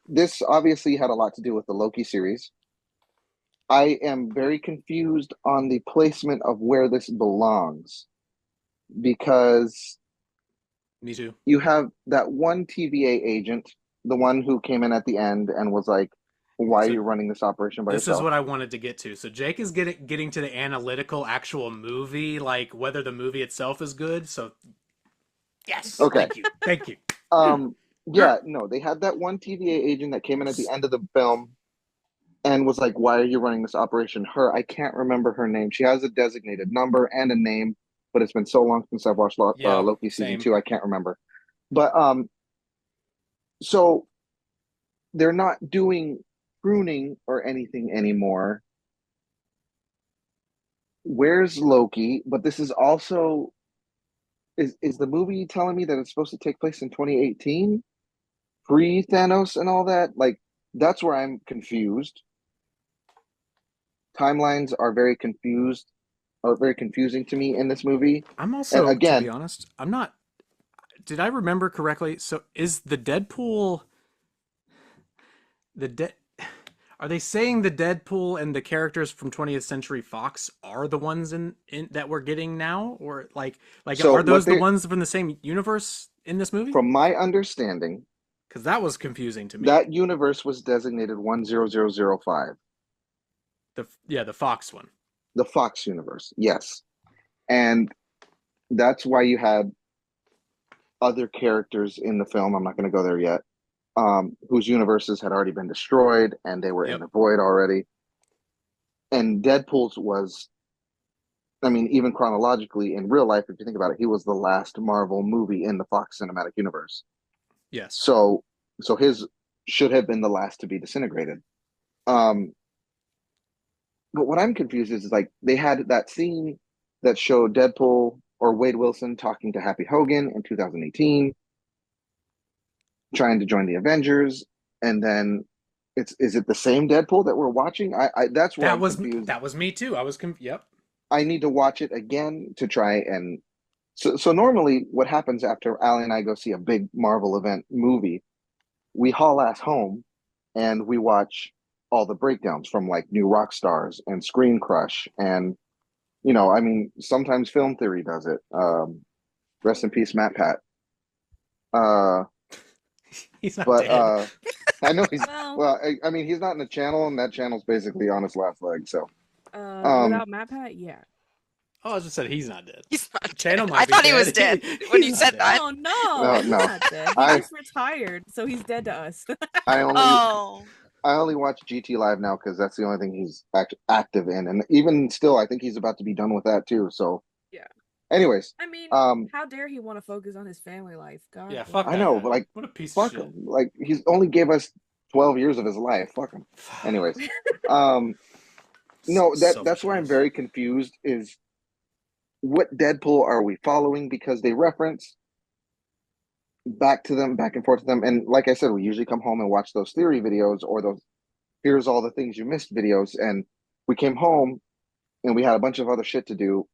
this obviously had a lot to do with the Loki series. I am very confused on the placement of where this belongs because Me too. you have that one TVA agent, the one who came in at the end and was like, "Why So are you running this operation by This yourself?" is what I wanted to get to. So Jake is getting to the analytical actual movie, like whether the movie itself is good. So yes. Okay. Thank you. Yeah, no, they had that one TVA agent that came in at the end of the film and was like, "Why are you running this operation?" I can't remember her name. She has a designated number and a name, but it's been so long since I've watched Yeah, Loki season same. 2, I can't remember. But so they're not doing pruning or anything anymore. Where's Loki? But this is also is the movie telling me that it's supposed to take place in 2018, pre Thanos and all that? Like that's where I'm confused. Timelines are very confused. are very confusing to me in this movie. I'm And also, to again, be honest, I'm not. Did I remember correctly? So is the Deadpool the de- are they saying the Deadpool and the characters from 20th Century Fox are the ones in that we're getting now, or like so are what those the they, ones from the same universe in this movie? from my understanding, Because that was confusing to me. that universe was designated 10005, The Fox one. the Fox universe. Yes, and that's why you had other characters in the film. I'm not going to go there yet. Whose universes had already been destroyed and they were in Yep. the void already. And Deadpool's was, I mean, even chronologically in real life, if you think about it, he was the last Marvel movie in the Fox cinematic universe. Yes. So his should have been the last to be disintegrated. Um, but what I'm confused is like they had that scene that showed Deadpool or Wade Wilson talking to Happy Hogan in 2018, trying to join the Avengers, and then is it the same Deadpool that we're watching? I that's where I'm confused. That was me too. Yep. I need to watch it again to try and so normally what happens after Allie and I go see a big Marvel event movie, we haul ass home and we watch all the breakdowns from like New Rock Stars and Screen Crush and I mean sometimes Film Theory does it. Rest in peace, Matt Pat. Uh, He's not but dead. I know he's Well, well. I mean, he's not in the channel, and that channel's basically on its last leg. So, um, without Matt Pat, yeah. Oh, I just said he's not dead. He's not Channel dead. might I be thought he dead. was dead when you He's said not that. dead. Oh no, no, he's no. not dead. He I just retired, so he's dead to us. I only Oh, I only watch GT Live now because that's the only thing he's active in, and even still, I think he's about to be done with that too. So, Yeah. anyways, I mean, um, how dare he want to focus on his family life? God Yeah, bless. fuck I that know, guy. but like, What a piece of fuck shit. him. Like, he's only gave us 12 years of his life. Fuck him. Anyways, um, no, that's Selfish why I'm ass. very confused. Is what Deadpool are we following? Because they reference back and forth to them. And like I said, we usually come home and watch those theory videos or those here's all the things you missed videos. And we came home and we had a bunch of other shit to do.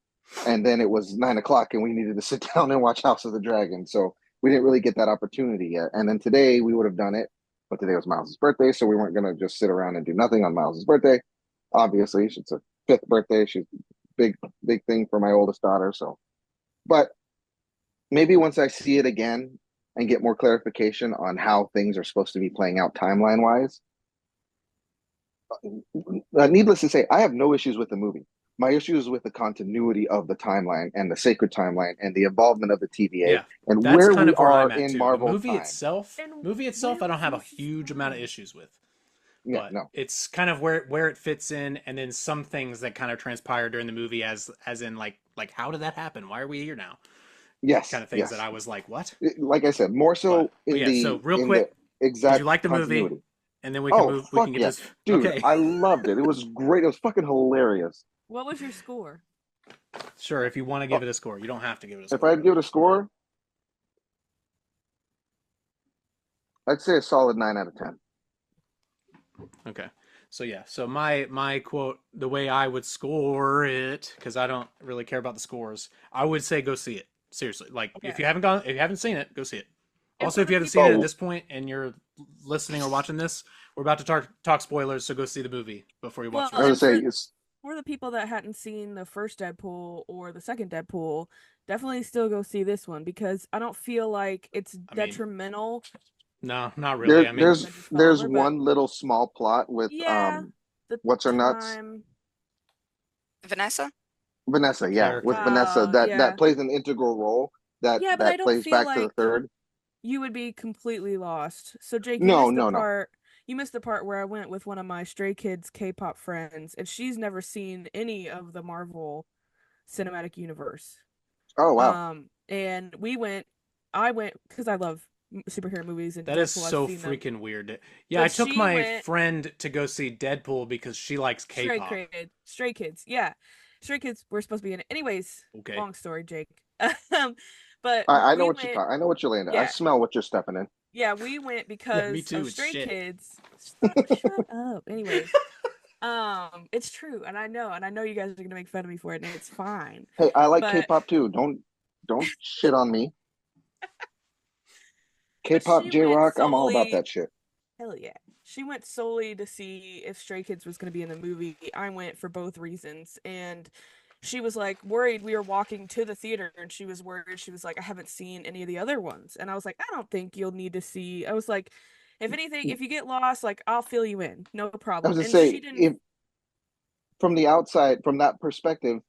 And then it was 9 o'clock and we needed to sit down and watch House of the Dragon. So we didn't really get that opportunity yet. And then today we would have done it, but today was Miles's birthday. So we weren't going to just sit around and do nothing on Miles's birthday. Obviously, it's her fifth birthday. She's big, big thing for my oldest daughter. So, but maybe once I see it again and get more clarification on how things are supposed to be playing out timeline wise, needless to say, I have no issues with the movie. My issue is with the continuity of the timeline and the sacred timeline and the involvement of the TVA Yeah, and that's where kind we of where are I'm at in too. The Marvel movie time. itself, And I where don't have a was this huge amount of going? issues with. Yeah, But no. it's kind of where it fits in, and then some things that kind of transpire during the movie, as in like how did that happen? Why are we here now? Yes, Kind of things that yes. I was like, what? Like I said, more so But yeah. So real in the quick, did you exact like the movie? continuity. And then we can Oh, move. We fuck can get yeah. this. Dude, Okay. I loved it. It was great. It was fucking hilarious. What was your score? Sure. If you want to Oh, give it a score, you don't have to give it a if score. I'd give it a score, I'd say a solid 9 out of 10. Okay. So yeah. So my quote, the way I would score it, because I don't really care about the scores, I would say go see it. Seriously. Like Okay. if you haven't seen it, go see it. And Also, for if the you haven't seen it at Oh, this point and you're listening or watching this, we're about to talk spoilers, so go see the movie before you watch the Well, I rest would of and this. say for it's for the people that hadn't seen the first Deadpool or the second Deadpool, definitely still go see this one because I don't feel like it's I mean, detrimental no, not really. there I mean, there's that just fell there's over, but one little small plot with yeah, the what's her nuts? time. Vanessa? Vanessa, yeah, with character. Vanessa Oh, that yeah. plays an integral role Yeah, but I that don't plays feel back to the like third. you would be completely lost. So Jake, No, no, no. you missed the part where I went with one of my Stray Kids K-pop friends, and she's never seen any of the Marvel Cinematic Universe. Oh wow. And I went because I love superhero movies and That is Deadpool. I've so seen them, freaking weird. Yeah, I but took she my went friend to go see Deadpool because she likes K-pop. Stray Kids, yeah, Stray Kids were supposed to be in it. Anyways, Okay. long story, Jake. But I know we what went, I know what you're landing. I yeah, smell what you're stepping in. we went Yeah, me because too. of It's Stray shit. Kids. Shut up. Anyways, It's true, and I know you guys are gonna make fun of me for it, and it's fine. Hey, I like But K-pop too. Don't shit on me. but K-pop, she went J-rock, I'm all about solely that shit. hell yeah. She went solely to see if Stray Kids was gonna be in the movie. I went for both reasons, and she was like worried. We were walking to the theater, and she was worried. She was like, I haven't seen any of the other ones, and I was like, I don't think you'll need to see. I was like, if anything, if you get lost, like I'll fill you in, no I was problem. just And she say, didn't. if from the outside, from that perspective,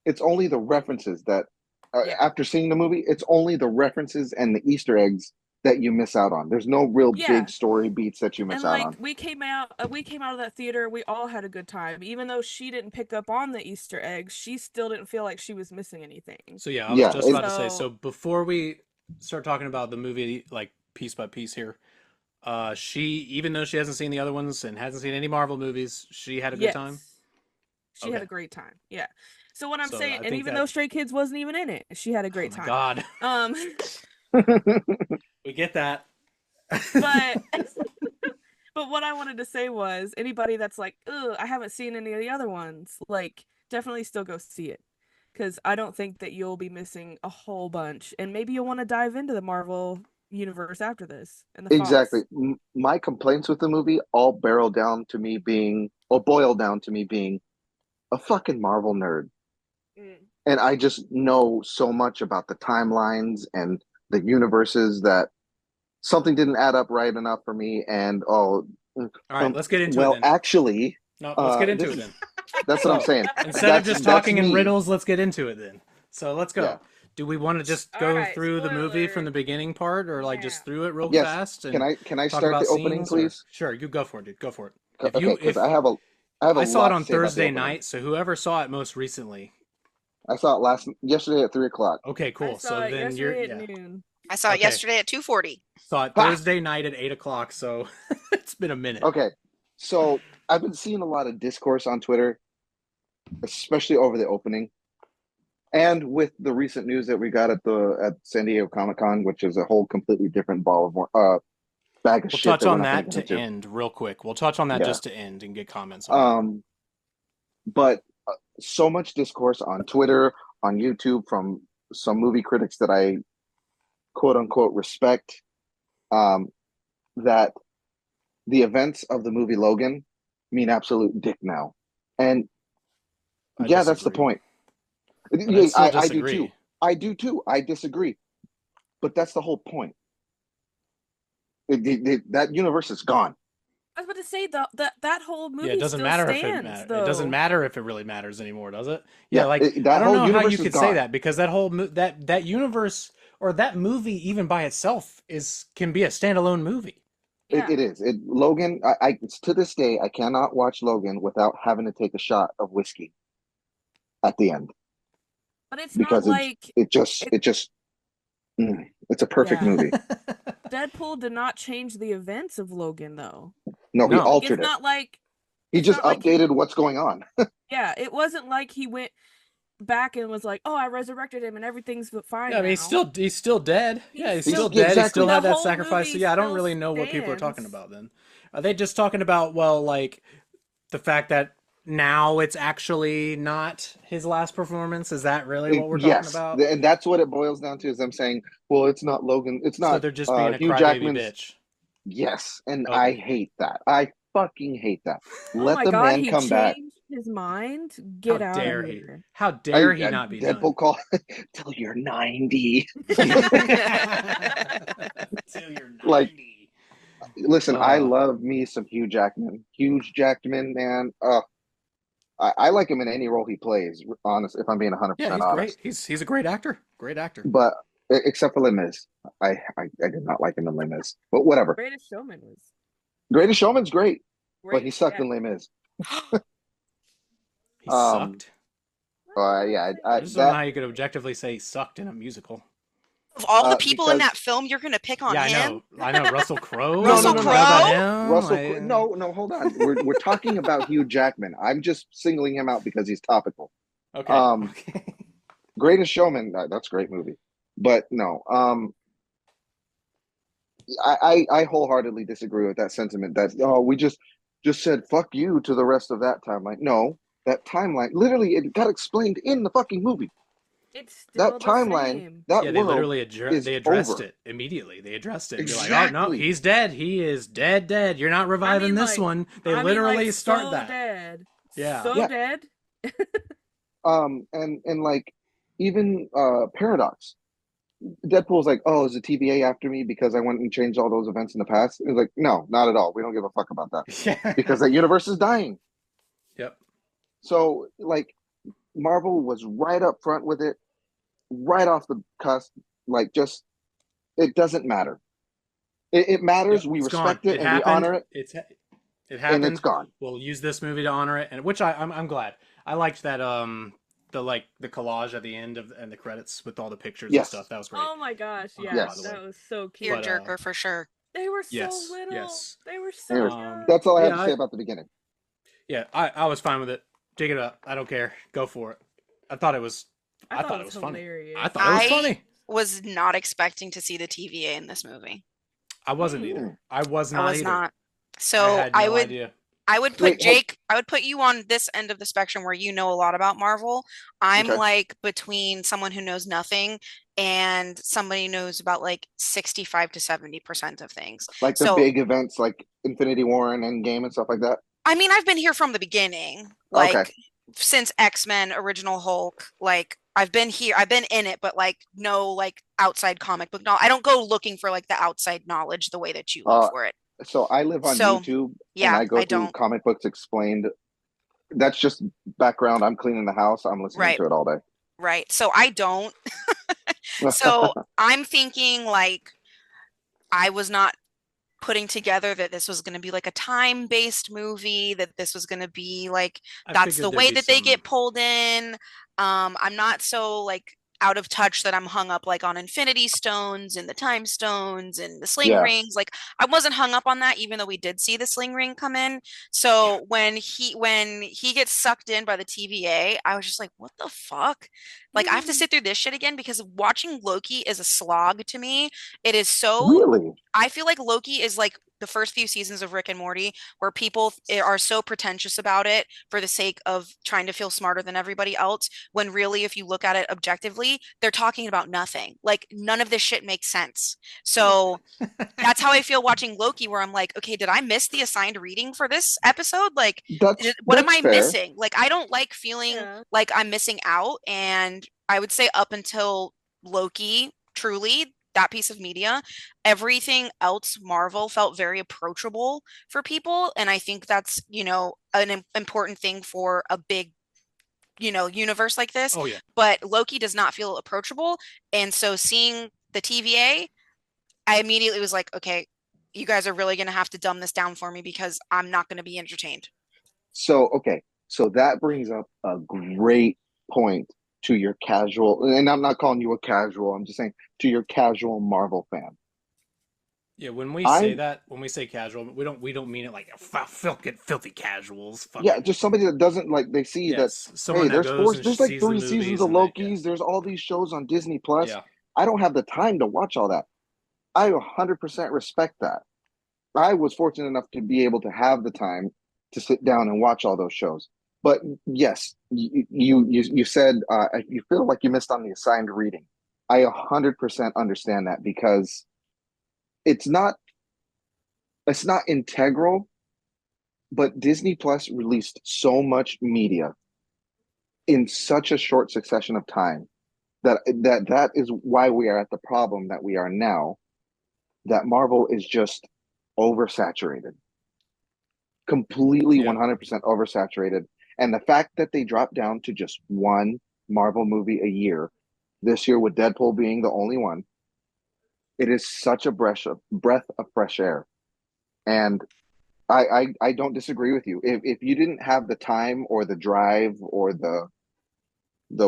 it's only the references that, Yeah. after seeing the movie, it's only the references and the Easter eggs that you miss out on. There's no real Yeah. big story beats that you miss And out like on. we came out of that theater, we all had a good time. Even though she didn't pick up on the Easter eggs, she still didn't feel like she was missing anything. So yeah, I was Yeah, just about to say. So So before we start talking about the movie, like piece by piece here, she, even though she hasn't seen the other ones and hasn't seen any Marvel movies, she had a good time. yes, she had Okay, a great time. Yeah. So what I'm so saying, I and think even that. though Stray Kids wasn't even in it, she had a Oh great my time. God, Um, we get that. but but what I wanted to say was anybody that's like, ugh, I haven't seen any of the other ones, like definitely still go see it. Because I don't think that you'll be missing a whole bunch. And maybe you'll want to dive into the Marvel universe after this in the exactly. falls. My complaints with the movie all barrel down to me being, or boil down to me being a fucking Marvel nerd. Mm. And I just know so much about the timelines and the universes that something didn't add up right enough for me. And All right, let's get into it well, then. actually, No, let's get into this it is then. that's what I'm So saying. instead of just That's talking in me. riddles, let's get into it then. So let's Yeah. go. Do we want to just All go right, through the movie from spoiler the beginning part, or like now. just through it real Yes. fast Can and I talk start about the opening, scenes? Or please? sure, you go for it, dude. Go for it. If Okay, you because if I have a I saw it lot to on say about the Thursday opening. night, so whoever saw it most recently. I saw it yesterday at 3 o'clock. Okay, I cool. saw So it then you're yesterday at yeah. noon. I saw it Okay. yesterday at 2:40. Saw it Ha! Thursday night at 8 o'clock, so it's been a minute. Okay, so I've been seeing a lot of discourse on Twitter, especially over the opening, and with the recent news that we got at San Diego Comic Con, which is a whole completely different bag of We'll shit touch that we're on not going to that get to into. end real quick. We'll touch on that Yeah. just to end and get comments on it. But so much discourse on Twitter, on YouTube from some movie critics that I quote unquote respect, um, that the events of the movie Logan mean absolute dick now. And I yeah, that's the disagree. point. But Yeah, still I do too. disagree. I do too. I disagree. But that's the whole point. That universe is gone. I was about to say that whole Yeah, it movie doesn't still matter if it stands, matter. It doesn't though. matter if it really matters anymore, does it? Yeah, Yeah, like I that don't whole know how you universe is could say gone. that because that whole that universe or that movie even by itself is can be a standalone movie. Yeah. It is. Logan, it's to this day, I cannot watch Logan without having to take a shot of whiskey at the end But it's not because like it's a perfect yeah. movie. Deadpool did not change the events of Logan though. No, he No. Like it's altered it. not like He just updated what's going on. yeah, it wasn't like he went back and was like, "Oh, I resurrected him and everything's fine Yeah, I mean now." he's still dead. Yeah, he's still Yeah, dead. He exactly. still The had that whole sacrifice. So movie yeah, I don't still really know what people are talking stands. about then. Are they just talking about well, like the fact that now it's actually not his last performance? Is that really what we're talking Yes, about? and that's what it boils down to. Is them saying, "Well, it's not Logan. It's So not they're just being a Hugh crybaby Jackman's." bitch. Yes, and I Okay. hate that. I fucking hate that. Oh Let my the God, man he come back. changed his mind. How Get out of dare he? here. How dare he not be done? Deadpool call till you're 90. Till you're Like, 90. listen, I love me some Hugh Jackman. Huge Jackman, man. I like him in any role he plays. Honest, if I'm being 100% Yeah, he's great. honest. He's a great actor. Great actor. But except for Les Mis, I did not like him in Les Mis. But whatever. Greatest Showman was Greatest Showman's great, but great. he sucked Yeah. in Les Mis. He sucked. Yeah, I just don't know how you could objectively say he sucked in a musical. Of all the people in because that film, you're going to pick on Yeah, him? I know. Russell Crowe. No, Russell no, What about Crowe? him? Russell, no, hold on. We're talking about Hugh Jackman. I'm just singling him out because he's topical. Okay. Okay. Greatest Showman, that's a great movie. But no, I wholeheartedly disagree with that sentiment. That just said "fuck you" to the rest of that timeline. No, that timeline literally it got explained in the fucking movie. It's still That the timeline, same. that Yeah, they world literally is they addressed over. it immediately. They addressed it and be like, "Oh no, Exactly. he's dead. He is dead, dead. You're not reviving this one." They literally start so that. dead. Yeah. So Yeah. dead. And like even Paradox. Deadpool's like, oh, is the TVA after me because I went and changed all those events in the past? It's like, no, not at all. We don't give a fuck about that Yeah. because that universe is dying. Yep. So like Marvel was right up front with it, right off the cusp. Like just it doesn't matter. It matters. Yep. We It's gone. respect it It and we happened. honor it, It and it's happened. gone. We'll use this movie to honor it, and which I'm glad. I liked that the collage at the end of and the credits with all the pictures and Yes, stuff. That was great. Oh my gosh, yeah, By the yes. way, that was so cute. but Tearjerker for sure. They were so yes, little. yes. They were so Anyways, young. that's all I have Yeah, to say about the beginning. I was fine with it. Dig it up. I don't care. Go for it. I thought it was. I thought it was funny. hilarious. I thought it was I funny. was not expecting to see the TVA in this movie. I wasn't Hmm. either. I was I not was either. not. I So had I no would idea. I would put Wait, Jake, I would put you on this end of the spectrum where you know a lot about Marvel. I'm okay. like between someone who knows nothing and somebody who knows about like 65 to 70% of things. Like the So, big events like Infinity War and Endgame and stuff like that. I mean, I've been here from the beginning, Okay. like since X-Men, Original Hulk, like I've been here, I've been in it, but like no like outside comic book. No, I don't go looking for like the outside knowledge the way that you look Uh, for it. so I live on So, YouTube and yeah, I go I through don't. comic books explained. That's just background. I'm cleaning the house. I'm listening Right, to it all day. right. So I don't. So I'm thinking like I was not putting together that this was going to be like a time-based movie, that this was going to be like I that's the figured there'd way be that they some. get pulled in. I'm not so like out of touch that I'm hung up like on Infinity Stones and the Time Stones and the Sling Yeah, Rings. Like I wasn't hung up on that, even though we did see the Sling Ring come in. So when he gets sucked in by the TVA, I was just like, what the fuck? Like I have to sit through this shit again because watching Loki is a slog to me. It is so really. I feel like Loki is like the first few seasons of Rick and Morty, where people are so pretentious about it for the sake of trying to feel smarter than everybody else. When really, if you look at it objectively, they're talking about nothing. Like none of this shit makes sense. So that's how I feel watching Loki, where I'm like, okay, did I miss the assigned reading for this episode? Like, what am That's I fair. missing? Like, I don't like feeling Yeah. like I'm missing out. And I would say up until Loki, truly, that piece of media, everything else Marvel felt very approachable for people. And I think that's, an important thing for a big, universe like this. Oh yeah. But Loki does not feel approachable. And so seeing the TVA, I immediately was like, okay, you guys are really going to have to dumb this down for me because I'm not going to be entertained. So okay, so that brings up a great point to your casual, and I'm not calling you a casual. I'm just saying to your casual Marvel fan. Yeah, when we say I'm that, when we say casual, we don't mean it like filthy casuals. Yeah, Fucking just somebody that doesn't like. They see that yes, hey, someone that there's goes four, and there's like sees the 3 seasons movies of and that. Yeah, Loki's. There's all these shows on Disney Plus. yeah, I don't have the time to watch all that. I 100% respect that. I was fortunate enough to be able to have the time to sit down and watch all those shows. But yes, you said you feel like you missed on the assigned reading. I 100% understand that because it's not it's not integral, but Disney Plus released so much media in such a short succession of time that is why we are at the problem that we are now. That Marvel is just oversaturated, completely yeah. 100% oversaturated. And the fact that they dropped down to just one Marvel movie a year, this year with Deadpool being the only one, it is such a breath of fresh air. And I don't disagree with you. If you didn't have the time or the drive or the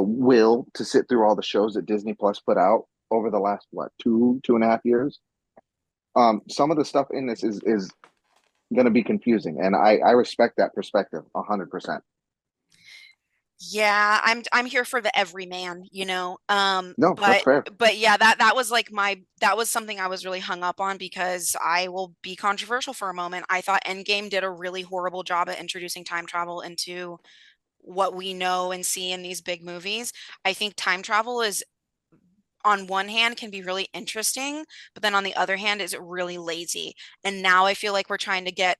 will to sit through all the shows that Disney Plus put out over the last what 2.5 years, some of the stuff in this is going to be confusing, and I respect that perspective 100%. Yeah, I'm here for the everyman, you know. No, that's fair. But yeah, that was like that was something I was really hung up on because I will be controversial for a moment. I thought Endgame did a really horrible job at introducing time travel into what we know and see in these big movies. I think time travel is on one hand can be really interesting, but then on the other hand is really lazy. And now I feel like we're trying to get,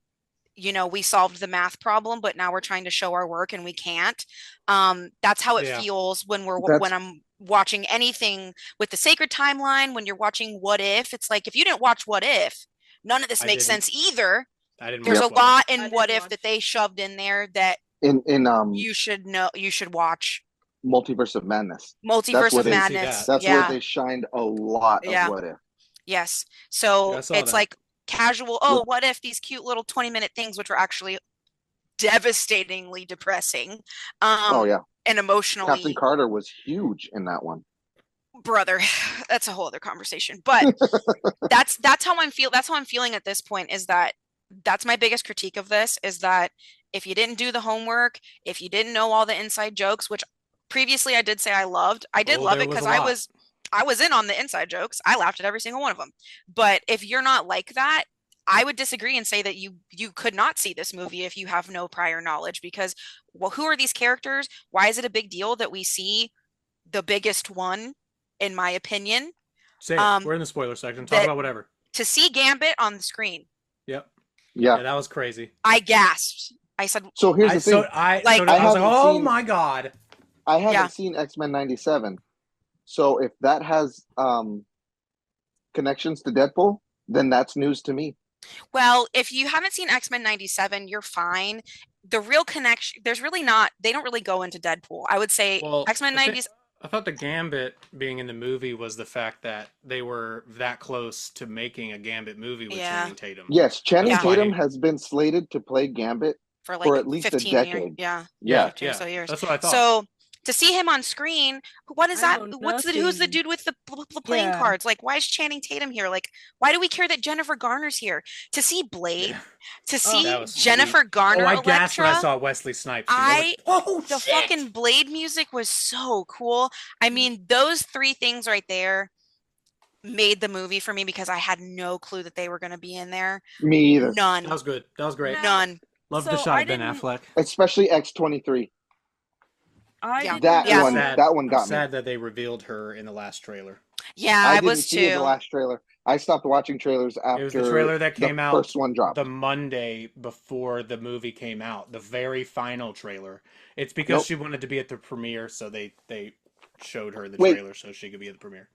we solved the math problem, but now we're trying to show our work and we can't. That's how it Yeah, feels when That's I'm watching anything with the sacred timeline, when you're watching What If. It's like if you didn't watch What If, none of this I makes didn't. sense either. I didn't There's watch a yep. What If. lot I in What did If that watch. they shoved in there that In you should know, you should watch. Multiverse of Madness. That's Multiverse where of I didn't they see Madness. that. that's where Yeah. they shined a lot of Yeah. What If. Yes. Yeah, I So saw it's that. like casual, With oh, what if these cute little 20-minute things, which are actually devastatingly depressing, oh um, yeah, and Captain emotionally, Carter was huge in that one. brother, that's a whole other conversation. But that's how that's how I'm feeling at this point, is that that's my biggest critique of this, is that if you didn't do the homework, if you didn't know all the inside jokes, which previously I did say I did Oh, love there it was because a lot. I was in on the inside jokes. I laughed at every single one of them. But if you're not like that, I would disagree and say that you could not see this movie if you have no prior knowledge, because, well, who are these characters? Why is it a big deal that we see the biggest one, in my opinion? Say it. Um, We're in the spoiler section. Talk that about whatever. to see Gambit on the screen, Yep. Yeah. Yeah, that was crazy. I gasped. I said, So here's I the so thing. I like, so I I was like, haven't oh seen my god. I yeah. haven't seen X-Men 97. So if that has connections to Deadpool, then that's news to me. Well, if you haven't seen X-Men 97, you're fine. The real connection, there's really not, they don't really go into Deadpool. I would say Well, X-Men 90s, I thought the Gambit being in the movie was the fact that they were that close to making a Gambit movie with yeah, Channing Tatum. Yes, Channing That's why Tatum has been slated to play Gambit for for like at least a 15 years. decade. Yeah, Yeah. 15 or so years. That's what I thought. So to see him on screen, what is I that? know Who's the nothing. dude with the playing Yeah. cards? Like, why is Channing Tatum here? Like, why do we care that Jennifer Garner's here? To see Blade, Yeah. to Oh, see That was sweet. Jennifer Garner, Oh, I gasped when I Elektra. saw Wesley Snipes. Dude. I was like, oh The shit! fucking Blade music was so cool. I mean, those three things right there made the movie for me, because I had no clue that they were going to be in there. Me either. That None. was good. That was great. Now, None. Love the so shot I of Ben didn't- Affleck. Especially X-23. I Yeah. didn't That Yeah. one Sad. that one I'm got me. sad that they revealed her in the last trailer. Yeah, I I didn't was see the too. last trailer. I stopped watching trailers after It was the trailer that came the out first one dropped. the Monday before the movie came out, the very final trailer. It's because Nope. she wanted to be at the premiere, so they showed her the Wait. trailer so she could be at the premiere.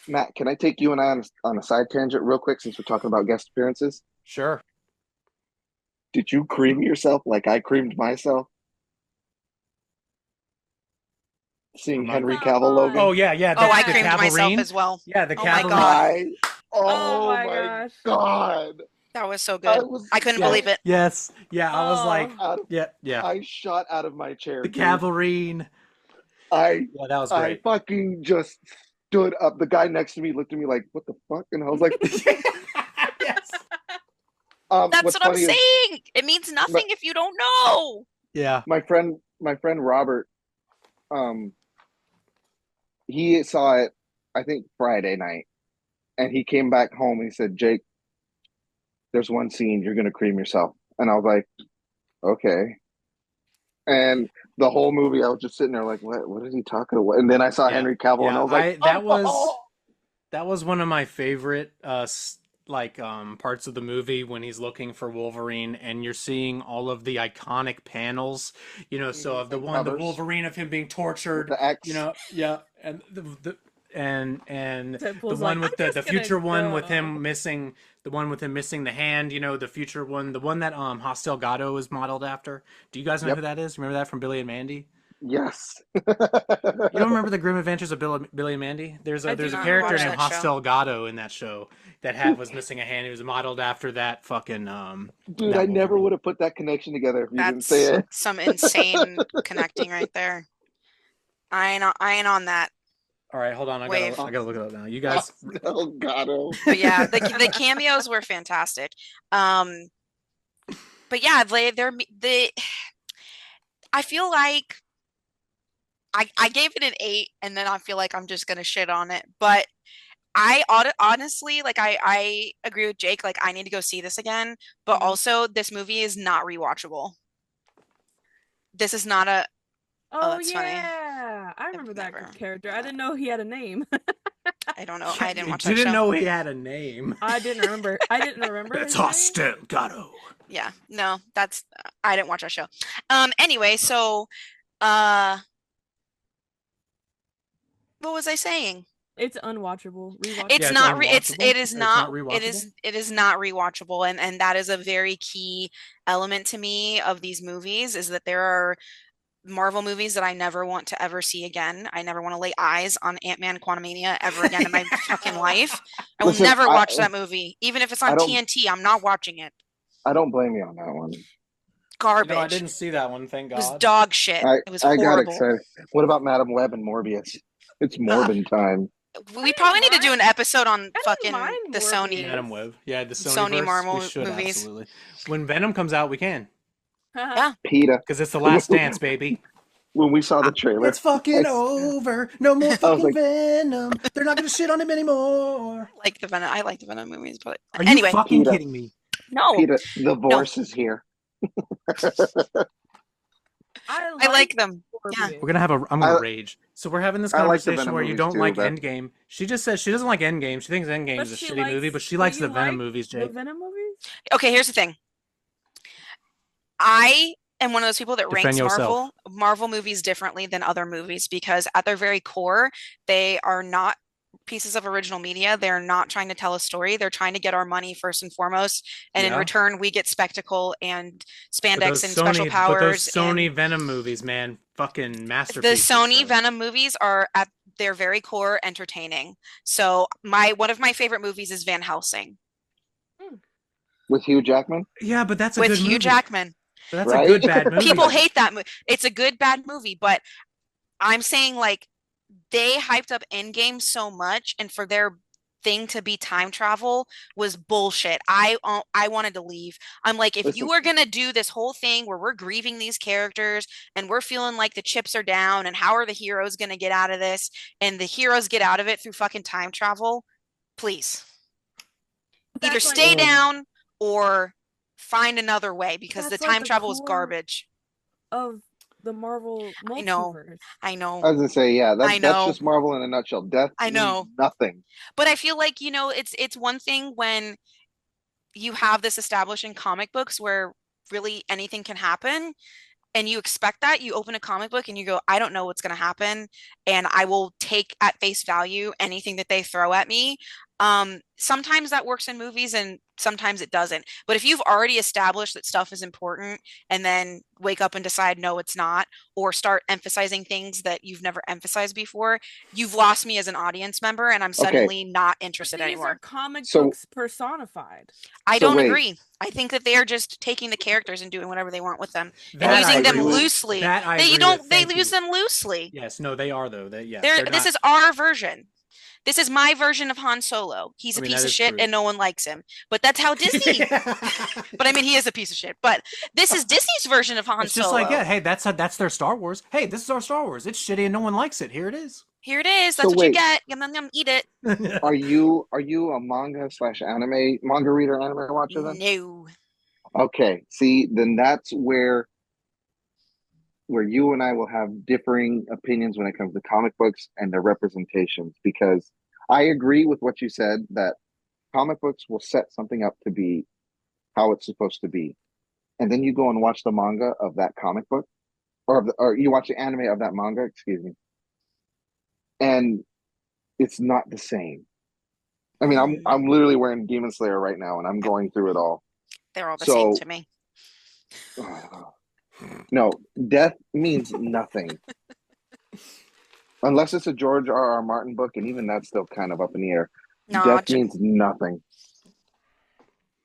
Matt, can I take you and I on a side tangent real quick since we're talking about guest appearances? Sure. Did you cream yourself like I creamed myself? Seeing Remind Henry me. Cavill Logan? Oh yeah. Oh, I the creamed myself Cavalrine. as well. Yeah, the Oh my Cavalrine. God. Oh my my gosh. God. That was so I good. was I couldn't Yeah. believe it. Yes. Yeah, I was like, Oh. out of, yeah. I shot out of my chair. The dude. Cavalrine. I Yeah, that was I great. fucking just stood up. The guy next to me looked at me like, "What the fuck?" And I was like, Yes. That's what's what I'm funny is saying. It means nothing if you don't know. Yeah. my friend Robert, he saw it, I think Friday night, and he came back home and he said, "Jake, there's one scene you're gonna cream yourself," and I was like, "Okay." And the whole movie, I was just sitting there like, "What is he talking about?" And then I saw Yeah. Henry Cavill, and Yeah, I was like, that was one of my favorite parts of the movie when he's looking for Wolverine and you're seeing all of the iconic panels, so of the And one, the covers. Wolverine of him being tortured, the X." yeah, and and the Deadpool's one like, with "I'm the just future gonna one with go." him missing the one with him missing the hand, the future one, the one that Hostel Gato is modeled after. Do you guys know Yep. who that is? Remember that from Billy and Mandy? Yes. You don't remember the Grim Adventures of Billy and Mandy? There's I a do not character watch named that show. Hostel Gato in that show that was missing a hand. He was modeled after that fucking Dude, that I never Wolverine. would have put that connection together if you didn't That's say it. some insane connecting right there. I ain't on that. All right, hold on. I Wave. gotta look it up now. You guys, Oh, God. But yeah, the cameos were fantastic. But yeah, I feel like I gave it an 8, and then I feel like I'm just gonna shit on it. But honestly, like I agree with Jake. Like I need to go see this again. But Mhm. also, this movie is not rewatchable. This is not a. Oh that's funny. yeah, I remember that never- character. I didn't know he had a name. I don't know. I didn't watch that Didn't show. know he had a name. I didn't remember. I didn't remember It's his name. Hostel Gatto. Yeah, no, that's I didn't watch that show. Anyway, so uh what was I saying? It's unwatchable. Rewatch. It's Yeah, it's not unwatchable? it is Or it's not not rewatchable? it is not rewatchable, and that is a very key element to me of these movies is that there are Marvel movies that I never want to ever see again. I never want to lay eyes on Ant-Man Quantumania ever again in my fucking life. I will Listen, never watch that movie. Even if it's I on don't- TNT, I'm not watching it. I don't blame you on that one. Garbage. No, I didn't see that one, thank It was God. dog shit. It was I got horrible. excited. What about Madam Web and Morbius? It's Morbin time. We probably need to do an episode on didn't fucking mind the Sony. Morbius. Madam Web. Yeah, the Sony Sonyverse. Marvel We should movies. absolutely. When Venom comes out, we can. Yeah. PETA. Because it's the last dance, baby. When we saw the trailer, It's fucking I- over. No more fucking like- Venom. They're not gonna shit on him anymore. Like the Venom. I like the Venom movies, but Are you anyway, fucking PETA. kidding me? no. PETA, the Vorse is here. I like them. Yeah. We're gonna have a. I'm gonna I- rage. So we're having this I like the conversation Venom where you movies don't too, like but- Endgame. She just says she doesn't like Endgame. She thinks Endgame is a shitty movie, but she likes the Venom movies, The Jake. Venom movies? Okay, here's the thing. I am one of those people that Defend ranks yourself. Marvel movies differently than other movies because at their very core, they are not pieces of original media. They're not trying to tell a story. They're trying to get our money first and foremost. And in Yeah. return, we get spectacle and But spandex those and special Sony, powers. but those Sony and Venom movies, man, fucking the masterpieces. Sony so. Venom movies are at their very core entertaining. So one of my favorite movies is Van Helsing With Hugh Jackman? Yeah, but that's a with good Hugh movie. Jackman. But that's Right? a good bad movie. People hate that movie. It's a good bad movie, but I'm saying like they hyped up Endgame so much, and for their thing to be time travel was bullshit. I wanted to leave. I'm like, if you Listen. are gonna do this whole thing where we're grieving these characters and we're feeling like the chips are down, and how are the heroes gonna get out of this? And the heroes get out of it through fucking time travel. Please, either That's like- stay down or find another way because the That's like time the travel is core- garbage. Of the Marvel I know. multiverse. I know. I was gonna say, yeah, I that's know. just Marvel in a nutshell. Death I know. means nothing. But I feel like, it's one thing when you have this established in comic books where really anything can happen and you expect that. You open a comic book and you go, I don't know what's going to happen, and I will take at face value anything that they throw at me. Sometimes that works in movies and sometimes it doesn't. But if you've already established that stuff is important and then wake up and decide, no, it's not, or start emphasizing things that you've never emphasized before, you've lost me as an audience member and I'm suddenly not interested These are anymore. comic So- books personified. I So don't wait. agree. I think that they are just taking the characters and doing whatever they want with them and That I using them agree with. loosely. That I They agree don't with. they Thank use you. them loosely. Yes, no, they are though. They're This not. is our version. This is my version of Han Solo. He's I a mean, piece that of is shit true. and no one likes him. But that's how Disney. But I mean, he is a piece of shit. But this is Disney's version of Han It's Solo. just like, yeah, hey, that's their Star Wars. Hey, this is our Star Wars. It's shitty and no one likes it. Here it is. Here it is. So That's what you wait. get. Yum, yum, yum, eat it. Are you a manga reader, anime watcher then? No. Okay, see, then that's where you and I will have differing opinions when it comes to comic books and their representations, because I agree with what you said that comic books will set something up to be how it's supposed to be. And then you go and watch the manga of that comic book, or you watch the anime of that manga, excuse me. And it's not the same. I mean, I'm literally wearing Demon Slayer right now and I'm going through it all. They're all the So- same to me. No, death means nothing. Unless it's a George R.R. Martin book, and even that's still kind of up in the air. No, Death means nothing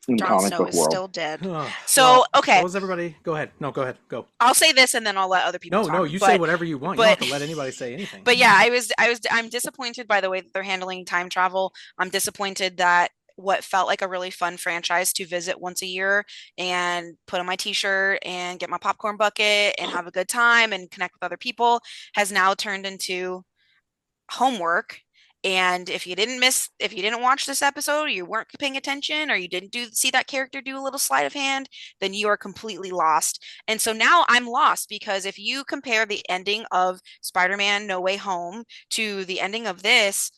in Jon comic Snow book is world. still dead. So, So, okay. What was everybody? Go ahead. No, go ahead. Go. I'll say this and then I'll let other people No, talk. no, you but, say whatever you want. You don't have but- to let anybody say anything. But yeah, I'm disappointed by the way that they're handling time travel. I'm disappointed that what felt like a really fun franchise to visit once a year and put on my t-shirt and get my popcorn bucket and have a good time and connect with other people has now turned into homework. And if you didn't watch this episode, or you weren't paying attention, or you didn't see that character do a little sleight of hand, then you are completely lost. And so now I'm lost because if you compare the ending of Spider-Man No Way Home to the ending of this,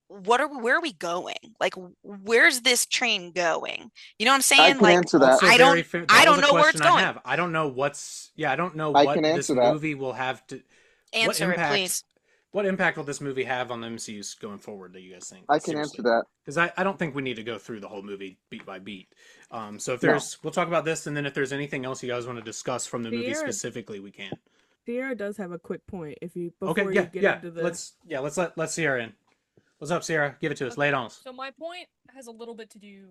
where are we going? Like, where's this train going? You know what I'm I saying? can Like, answer that. Also, I very don't, fair. I That was don't a know where it's question I going. have. I don't know what's. Yeah, I don't know I what can this answer that. movie will have to. What Answer it, impact? please. What impact will this movie have on the MCU going forward? That you guys think? I can answer that. Because I don't think we need to go through the whole movie beat by beat. So if No. there's, we'll talk about this, and then if there's anything else you guys want to discuss from the movie Sierra- specifically, we can. Sierra does have a quick point. If you Okay, before yeah, you get yeah. into the Let's Sierra in. What's up, Sierra? Give it to us. Lay it on us. So my point has a little bit to do.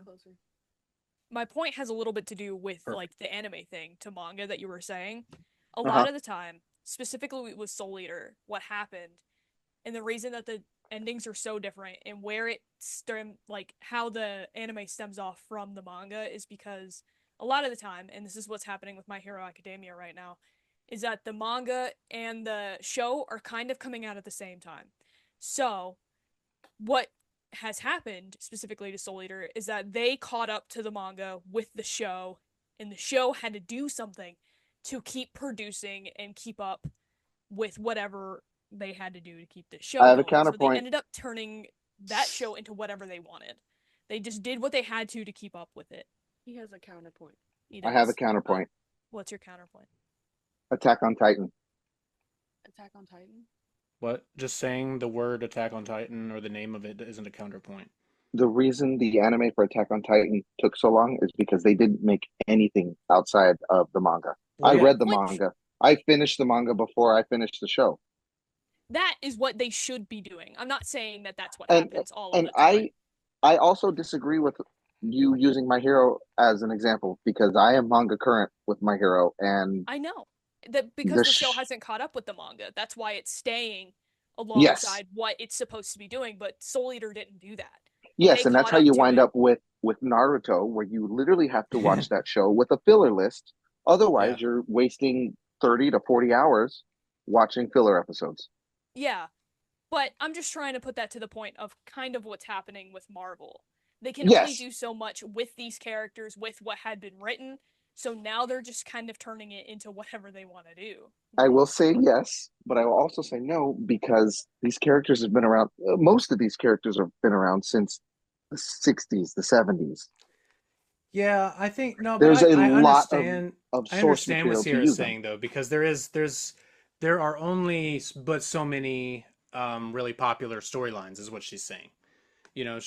My point has a little bit to do with Perfect. like the anime thing to manga that you were saying. A Uh-huh. lot of the time, specifically with Soul Eater, what happened, and the reason that the endings are so different and where it like how the anime stems off from the manga is because a lot of the time, and this is what's happening with My Hero Academia right now, is that the manga and the show are kind of coming out at the same time. So what has happened specifically to Soul Eater is that they caught up to the manga with the show, and the show had to do something to keep producing and keep up with whatever they had to do to keep the show I have a going. So counterpoint. they ended up turning that show into whatever they wanted. They just did what they had to keep up with it. He has a counterpoint. I have a counterpoint. What's your counterpoint? Attack on Titan. Attack on Titan. What? Just saying the word Attack on Titan or the name of it isn't a counterpoint. The reason the anime for Attack on Titan took so long is because they didn't make anything outside of the manga. Well, I yeah. read the Which- manga. I finished the manga before I finished the show. That is what they should be doing. I'm not saying that that's what And happens all and of the time. I also disagree with you using My Hero as an example because I am manga current with My Hero, and I know that because The the show sh- hasn't caught up with the manga. That's why it's staying Yes. alongside what it's supposed to be doing. But Soul Eater didn't do that. yes, they and that's caught how up you to wind it. up with Naruto, where you literally have to watch that show with a filler list. Otherwise, Yeah. you're wasting 30 to 40 hours watching filler episodes. Yeah, but I'm just trying to put that to the point of kind of what's happening with Marvel. They can only Yes. do so much with these characters, with what had been written. So now they're just kind of turning it into whatever they want to do. I will say yes, but I will also say no because these characters have been around. Most of these characters have been around since the 60s, the 70s. Yeah, I think no, but There's a I lot understand. of I source understand what material to Sierra's use them. saying though, because there are only but so many really popular storylines, is what she's saying. You know,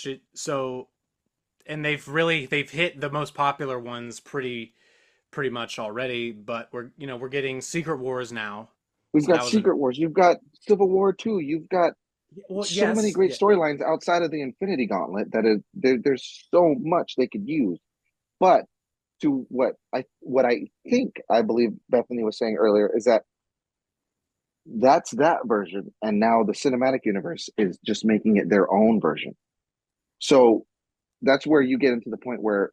and they've hit the most popular ones pretty much already. But we're getting Secret Wars now. We've So that got was Secret Wars. You've got Civil War 2. You've got well, so many yes, great yeah. storylines outside of the Infinity Gauntlet that there's so much they could use. But to what I believe Bethany was saying earlier is that's that version, and now the cinematic universe is just making it their own version. So that's where you get into the point where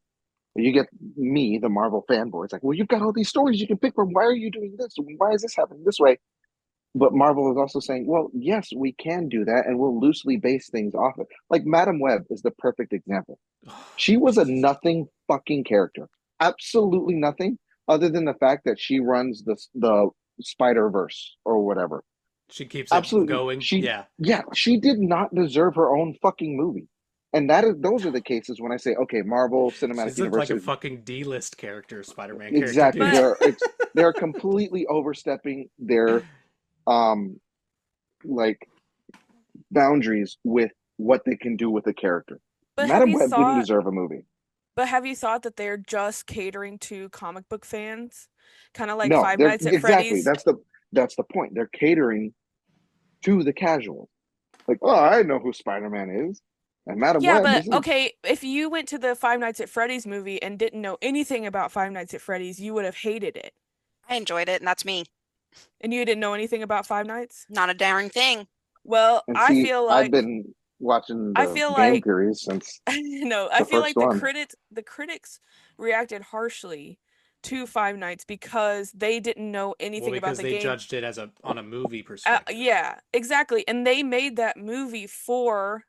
you get me, the Marvel fanboy. It's like, well, you've got all these stories you can pick from. Why are you doing this? Why is this happening this way? But Marvel is also saying, well, yes, we can do that, and we'll loosely base things off it. Like Madam Web is the perfect example. She was a nothing fucking character, absolutely nothing, other than the fact that she runs the Spider Verse or whatever. She keeps it Absolutely going. Yeah, Yeah. she did not deserve her own fucking movie. And those are the cases when I say, okay, Marvel Cinematic She's Universe like a is fucking D-list character, Spider-Man exactly. character. They're completely overstepping their like boundaries with what they can do with a character. But Madam Web didn't deserve a movie. But have you thought that they're just catering to comic book fans? Kind of like No, Five they're Nights at exactly. Freddy's? That's the point. They're catering to the casual. Like, oh, I know who Spider-Man is. And Madam Yeah, Web but isn't. okay, if you went to the Five Nights at Freddy's movie and didn't know anything about Five Nights at Freddy's, you would have hated it. I enjoyed it, and that's me. And you didn't know anything about Five Nights? Not a darn thing. Well, And I see, feel I've like been watching I the feel game like series since no, I the feel first like one. the critics reacted harshly to Five Nights because they didn't know Well, anything about because the they game. judged it as on a movie perspective. Yeah, exactly. And they made that movie for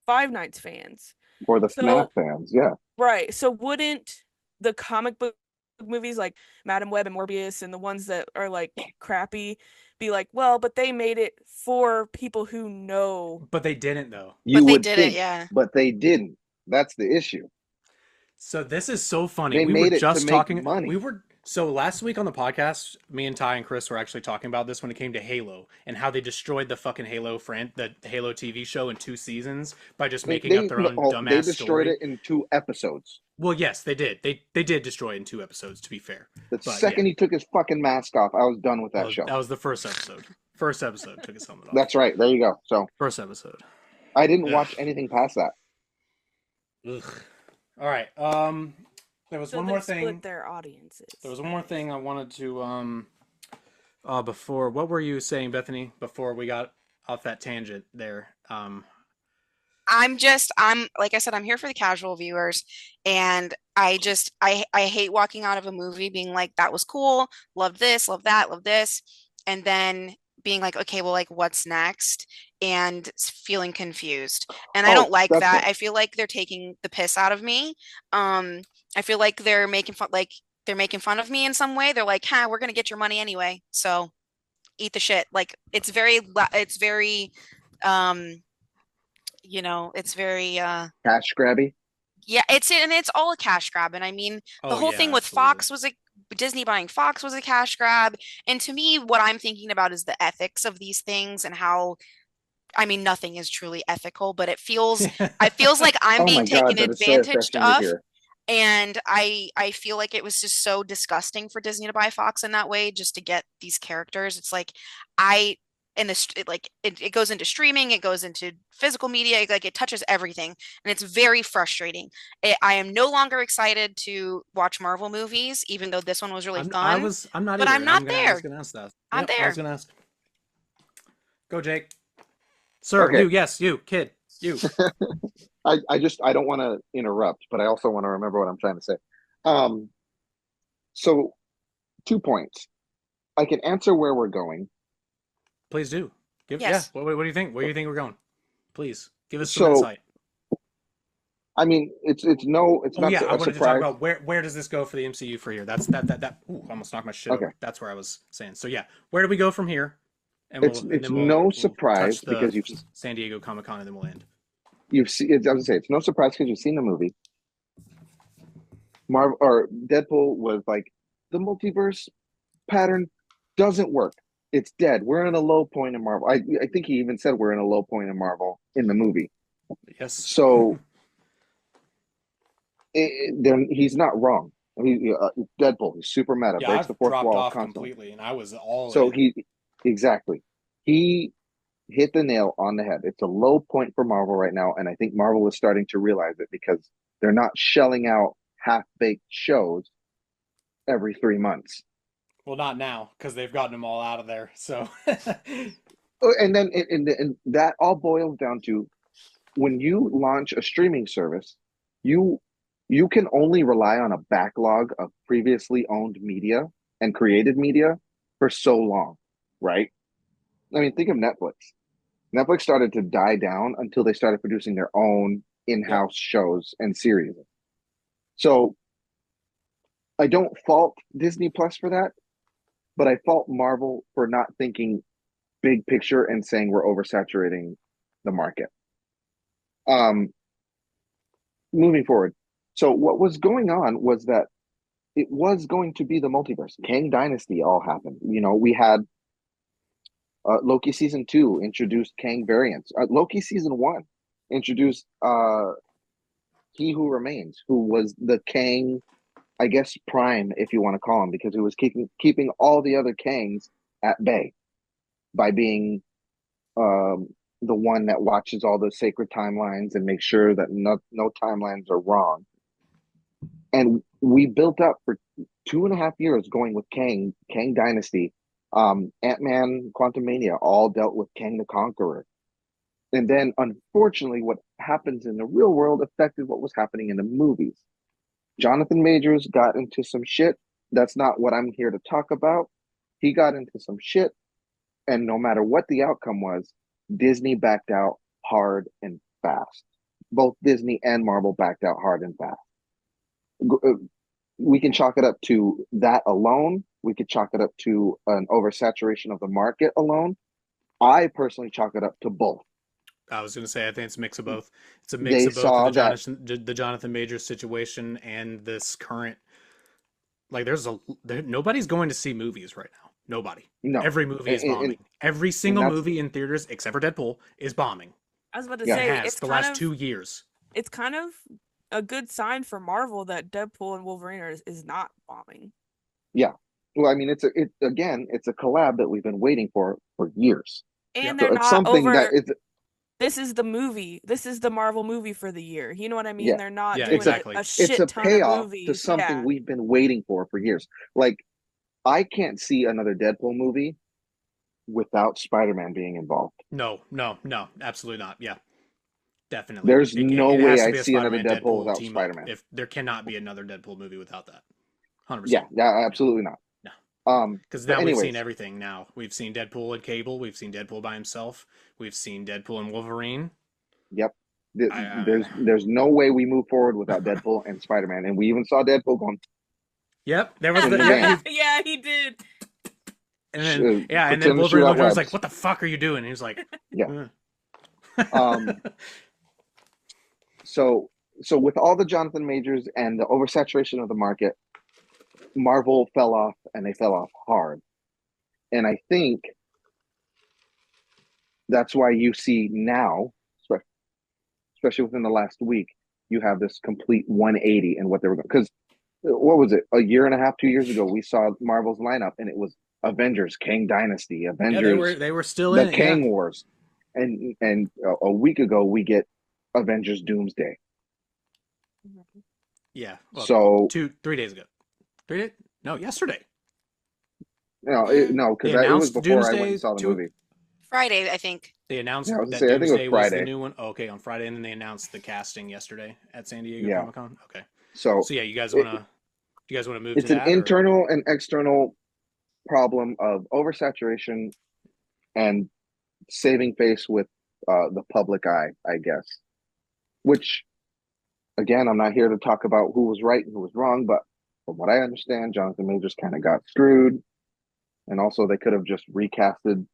Five Nights fans. For the FNAF So, fans, yeah. right. So wouldn't the comic book movies like Madam Web and Morbius and the ones that are like crappy be like, well, but they made it for people who know. But they didn't though. You But they would did it, think, yeah. but they didn't. That's the issue. So this is so funny. They We were made it to just make talking. money. So last week on the podcast, me and Ty and Chris were actually talking about this when it came to Halo and how they destroyed the fucking the Halo TV show in 2 seasons by just making up their own They dumbass destroyed story. it in 2 episodes. Well, yes, they did. They did destroy it in 2 episodes, to be fair. The But second yeah, he took his fucking mask off, I was done with that well, show. that was the first episode. First episode took his helmet off. That's right. There you go. So First episode. I didn't Ugh. watch anything past that. Ugh. All right. There was So one they more split thing. their audiences. There was one more thing I wanted to before. What were you saying, Bethany? Before we got off that tangent there. I'm like I said, I'm here for the casual viewers, and I hate walking out of a movie being like, that was cool, love this, love that, love this, and then being like, okay, well, like what's next? And feeling confused. And I Oh, don't like that's that. what. I feel like they're taking the piss out of me. I feel like they're making fun of me in some way. They're like, we're gonna get your money anyway, so eat the shit. Like it's very um it's very Cash grabby. yeah, it's all a cash grab. And I mean, the Oh whole yeah, thing with absolutely. Fox was Disney buying Fox was a cash grab. And to me, what I'm thinking about is the ethics of these things and how, I mean, nothing is truly ethical, but it feels like I'm Oh my being God, taken that is so advantage refreshing to of. hear. And I feel like it was just so disgusting for Disney to buy Fox in that way just to get these characters. It's like I and this it goes into streaming, it goes into physical media, like it touches everything, and it's very frustrating. I am no longer excited to watch Marvel movies, even though this one was really fun. I'm not But either, I'm and not I was there. gonna ask that. I'm Yep, I was there. gonna ask. Go, Jake. Sir, Okay. you, kid, you. I don't want to interrupt, but I also want to remember what I'm trying to say. Um, so 2 points. I can answer where we're going. Please do. Yeah. Yes. What do you think? Where do you think we're going? Please give us some So insight. I mean, it's Oh not yeah, I a wanted to talk surprise. about where does this go for the MCU for here? That. Ooh, I almost knocked my shit Okay. over. That's where I was saying. So yeah, where do we go from here? And It's no surprise touch the because San Diego Comic-Con and then we'll end. you've seen. I was gonna say it's no surprise because you've seen the movie. Marvel or Deadpool was like the multiverse pattern doesn't work. It's dead. We're in a low point in Marvel. I think he even said we're in a low point in Marvel in the movie. Yes. So then he's not wrong. Deadpool. He's super meta. Yeah, Breaks the I've fourth dropped wall off constantly. completely, and I was all So in. exactly. He hit the nail on the head. It's a low point for Marvel right now, and I think Marvel is starting to realize it because they're not shelling out half-baked shows every 3 months. Well, not now because they've gotten them all out of there. So And then and that all boils down to when you launch a streaming service, you can only rely on a backlog of previously owned media and created media for so long, right? I mean, think of Netflix. Netflix started to die down until they started producing their own in-house shows and series. So I don't fault Disney Plus for that, but I fault Marvel for not thinking big picture and saying we're oversaturating the market. Moving forward. So what was going on was that it was going to be the multiverse. Kang Dynasty all happened. We had Loki season 2 introduced Kang variants. Loki season 1 introduced He Who Remains, who was the Kang, I guess prime, if you want to call him, because he was keeping all the other Kangs at bay by being the one that watches all the sacred timelines and makes sure that no timelines are wrong. And we built up for 2.5 years going with Kang Dynasty. Ant-Man, Quantumania all dealt with Kang the Conqueror. And then, unfortunately, what happens in the real world affected what was happening in the movies. Jonathan Majors got into some shit. That's not what I'm here to talk about. He got into some shit, and no matter what the outcome was, Disney backed out hard and fast. Both Disney and Marvel backed out hard and fast. We can chalk it up to that alone. We could chalk it up to an oversaturation of the market alone. I personally chalk it up to both. I was going to say, I think it's a mix of both. It's a mix They of both of saw the that Jonathan Majors situation and this current. Like, nobody's going to see movies right now. Nobody. no, Every movie is and, bombing. Every and single that's movie in theaters, except for Deadpool, is bombing. I was about to Yeah. It say has the last 2 years. it's kind of a good sign for Marvel that Deadpool and Wolverine is not bombing. yeah. Well, I mean, it's a collab that we've been waiting for years. And Yeah. they're So it's not something over. that is, This is the movie. This is the Marvel movie for the year. You know what I mean? yeah, They're not Yeah, doing exactly. a it's shit a ton of payoff to movies. something Yeah. we've been waiting for years. Like, I can't see another Deadpool movie without Spider-Man being involved. No, absolutely not. Yeah, definitely. There's no It way has to I'd be a see another Spider-Man Deadpool Deadpool without team Spider-Man. up. If there cannot be another Deadpool movie without that, 100%. Yeah, absolutely not. No. But Because now we've seen anyways, everything. Now we've seen Deadpool and Cable. We've seen Deadpool by himself. We've seen Deadpool and Wolverine. yep. I- There's no way we move forward without Deadpool and Spider-Man, and we even saw Deadpool going Yep, there was in the the van, Yeah, he did. and then and then pretend to shoot Wolverine out looked at him and was like, webs. "What the fuck are you doing?" And he was like, Yeah. "Uh." So with all the Jonathan Majors and the oversaturation of the market, Marvel fell off, and they fell off hard. And I think that's why you see now, especially within the last week, you have this complete 180 in what they were going. Because what was it? A year and a half, 2 years ago, we saw Marvel's lineup, and it was Avengers, Kang Dynasty, Yeah, Avengers, they were still the in it. Yeah, Kang Wars, and a week ago we get Avengers Doomsday. yeah. Well, So 3 days ago. 3 days? No, yesterday. no, Mm, because They it was announced before I went Doomsday and saw the 2. movie. Friday, I think. They announced Yeah, I was gonna that say, I think it was Doomsday was the Friday. new one. Oh, okay, on Friday, and then they announced the casting yesterday at San Diego Yeah. Comic Con. Okay, So so yeah, you guys it, wanna move to it's an that or? internal and external problem of oversaturation and saving face with the public eye, I guess. Which, again, I'm not here to talk about who was right and who was wrong, but from what I understand, Jonathan Majors kind of got screwed, and also they could have just recasted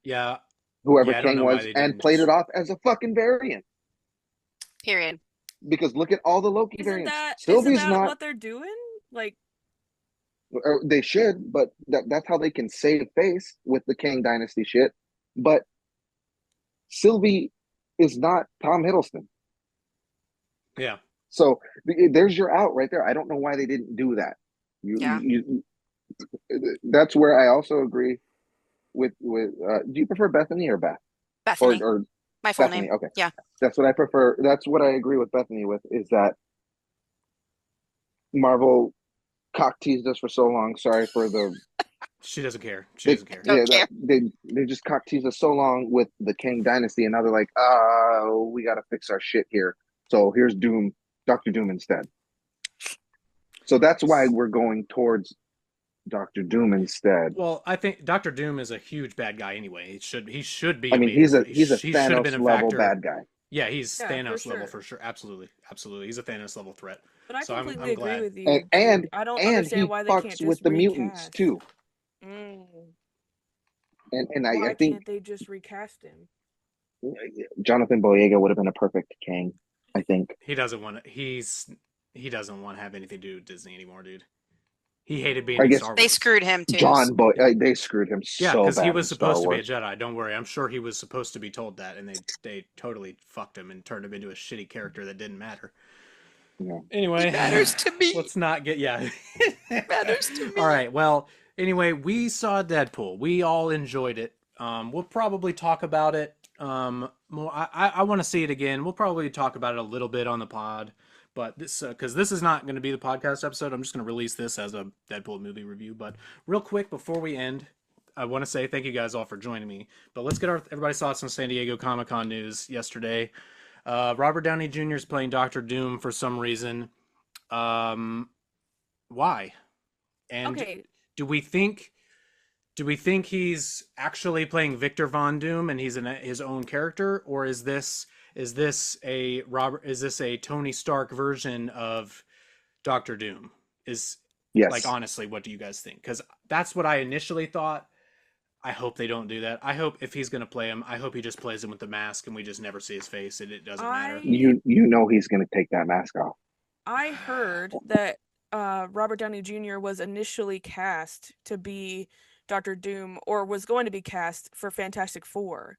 Yeah, whoever yeah. I don't Kang know why was they and didn't played just. it off as a fucking variant. Period. Because look at all the Loki Isn't variants. that Sylvie's not. what they're doing? Like, Or they should, but that's how they can save face with the Kang Dynasty shit. But Sylvie is not Tom Hiddleston. Yeah, So there's your out right there. I don't know why they didn't do that. Yeah. That's where I also agree with do you prefer Bethany or Beth? Bethany. Or My full Bethany, name. okay. Yeah. That's what I prefer. That's what I agree with Bethany with, is that Marvel cock teased us for so long. Sorry for the she doesn't care. She they doesn't care. Don't yeah care. they just cock teased us so long with the Kang Dynasty, and now they're like, we got to fix our shit here. So here's Doctor Doom instead. So that's why we're going towards Doctor Doom instead. Well, I think Doctor Doom is a huge bad guy anyway. He should be. I a mean, major he's a threat. he's a He should have been Thanos a level factor. bad guy. Yeah, he's Yeah, Thanos for level sure. for sure. Absolutely, absolutely. He's a Thanos level threat. but I So I'm completely agree glad. with you. And I don't and he understand why they can't fucks just with the mutants recast. too. Mm. And Why I think can't they just recast him? Jonathan Boyega would have been a perfect Kang. I think. He doesn't want to. He doesn't want to have anything to do with Disney anymore, dude. He hated being I in guess Star Wars. They screwed him too. They screwed him Yeah, so because bad he in was Star supposed to be a Wars. Jedi. Don't worry, I'm sure he was supposed to be told that, and they totally fucked him and turned him into a shitty character that didn't matter. Yeah. Anyway, It matters to me. let's not get It matters to me. All right. Well, anyway, we saw Deadpool. We all enjoyed it. We'll probably talk about it more. I want to see it again. We'll probably talk about it a little bit on the pod, but this because this is not going to be the podcast episode. I'm just going to release this as a Deadpool movie review. But real quick before we end, I want to say thank you guys all for joining me. But let's get everybody's thoughts on San Diego Comic-Con news yesterday. Robert Downey Jr. is playing Doctor Doom for some reason. Why? And Okay. do we think he's actually playing Victor Von Doom and he's his own character, or is this a Tony Stark version of Doctor Doom? Yes. Like, honestly, what do you guys think? Because that's what I initially thought. I hope they don't do that. I hope if he's going to play him, I hope he just plays him with the mask and we just never see his face and it doesn't matter. You know he's going to take that mask off. I heard that Robert Downey Jr. was initially cast to be Doctor Doom, or was going to be cast for Fantastic Four,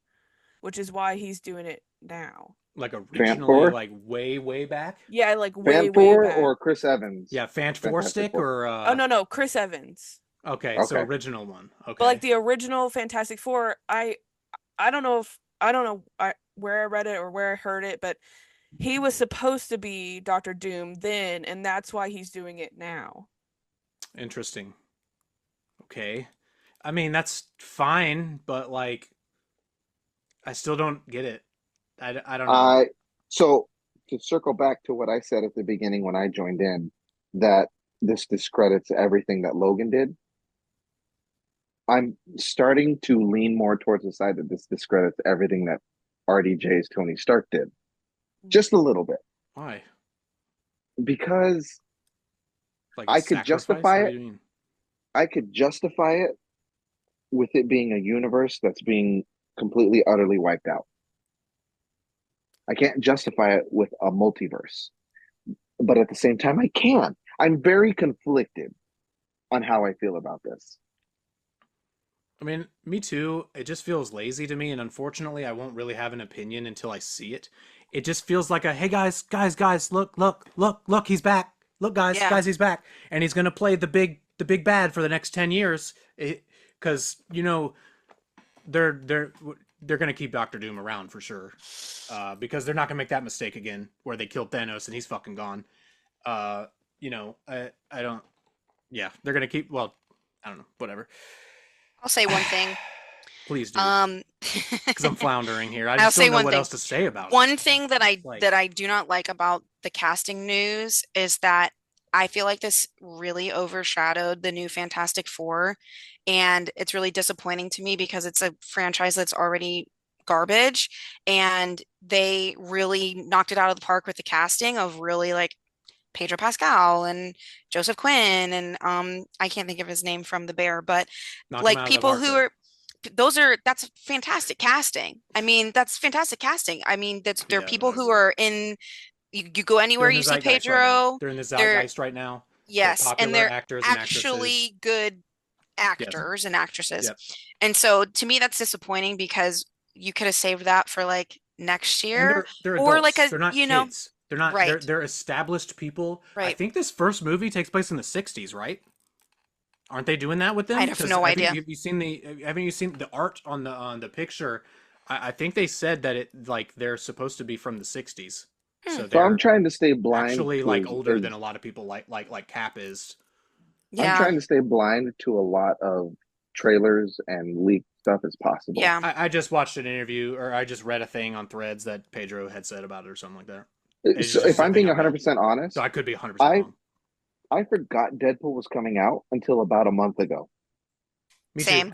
which is why he's doing it now. Like originally, like way back? Yeah, like Fan way back. Or back. Chris Evans? Yeah, Fant Four stick or... Oh, no, Chris Evans. Okay, so original one. Okay. But like the original Fantastic Four, I don't know where I read it or where I heard it, but he was supposed to be Doctor Doom then, and that's why he's doing it now. Interesting. Okay. I mean, that's fine, but like, I still don't get it. I don't know. So to circle back to what I said at the beginning when I joined in, that this discredits everything that Logan did. I'm starting to lean more towards the side that this discredits everything that RDJ's Tony Stark did. Just a little bit. Why? Because like I could justify it. I could justify it with it being a universe that's being completely, utterly wiped out. I can't justify it with a multiverse. But at the same time, I can. I'm very conflicted on how I feel about this. I mean, me too. It just feels lazy to me, and unfortunately, I won't really have an opinion until I see it. It just feels like hey guys, look, he's back. Look, guys, he's back, and he's gonna play the big bad for the next 10 years. Because they're gonna keep Doctor Doom around for sure, because they're not gonna make that mistake again where they killed Thanos and he's fucking gone. I don't. Yeah, they're gonna keep. Well, I don't know. Whatever. I'll say one thing. Please do. Because I'm floundering here. I I'll just say don't know one what thing. else to say about it. One thing that I do not like about the casting news is that I feel like this really overshadowed the new Fantastic Four, and it's really disappointing to me because it's a franchise that's already garbage, and they really knocked it out of the park with the casting of really like Pedro Pascal and Joseph Quinn and I can't think of his name from The Bear, but like people who are that's fantastic casting. I mean, that's fantastic casting. I mean, there are people who are in you go anywhere you see Pedro. They're in the zeitgeist right now. Yes, and they're actors actually good actors and actresses. Yep. And so to me that's disappointing because you could have saved that for like next year they're or adults. like they're not kids. They're not right. They're established people. Right. I think this first movie takes place in the 60s, right? Aren't they doing that with them? I have no idea. Haven't you seen the art on the picture? I think they said that it like they're supposed to be from the 60s. So I'm trying to stay blind. Actually, like older than a lot of people like Cap is. Yeah. I'm trying to stay blind to a lot of trailers and leaked stuff as possible. Yeah. I just watched an interview, or I just read a thing on Threads that Pedro had said about it or something like that. So if I'm being 100% honest, so I could be 100% wrong. I forgot Deadpool was coming out until about a month ago. Me Same. too.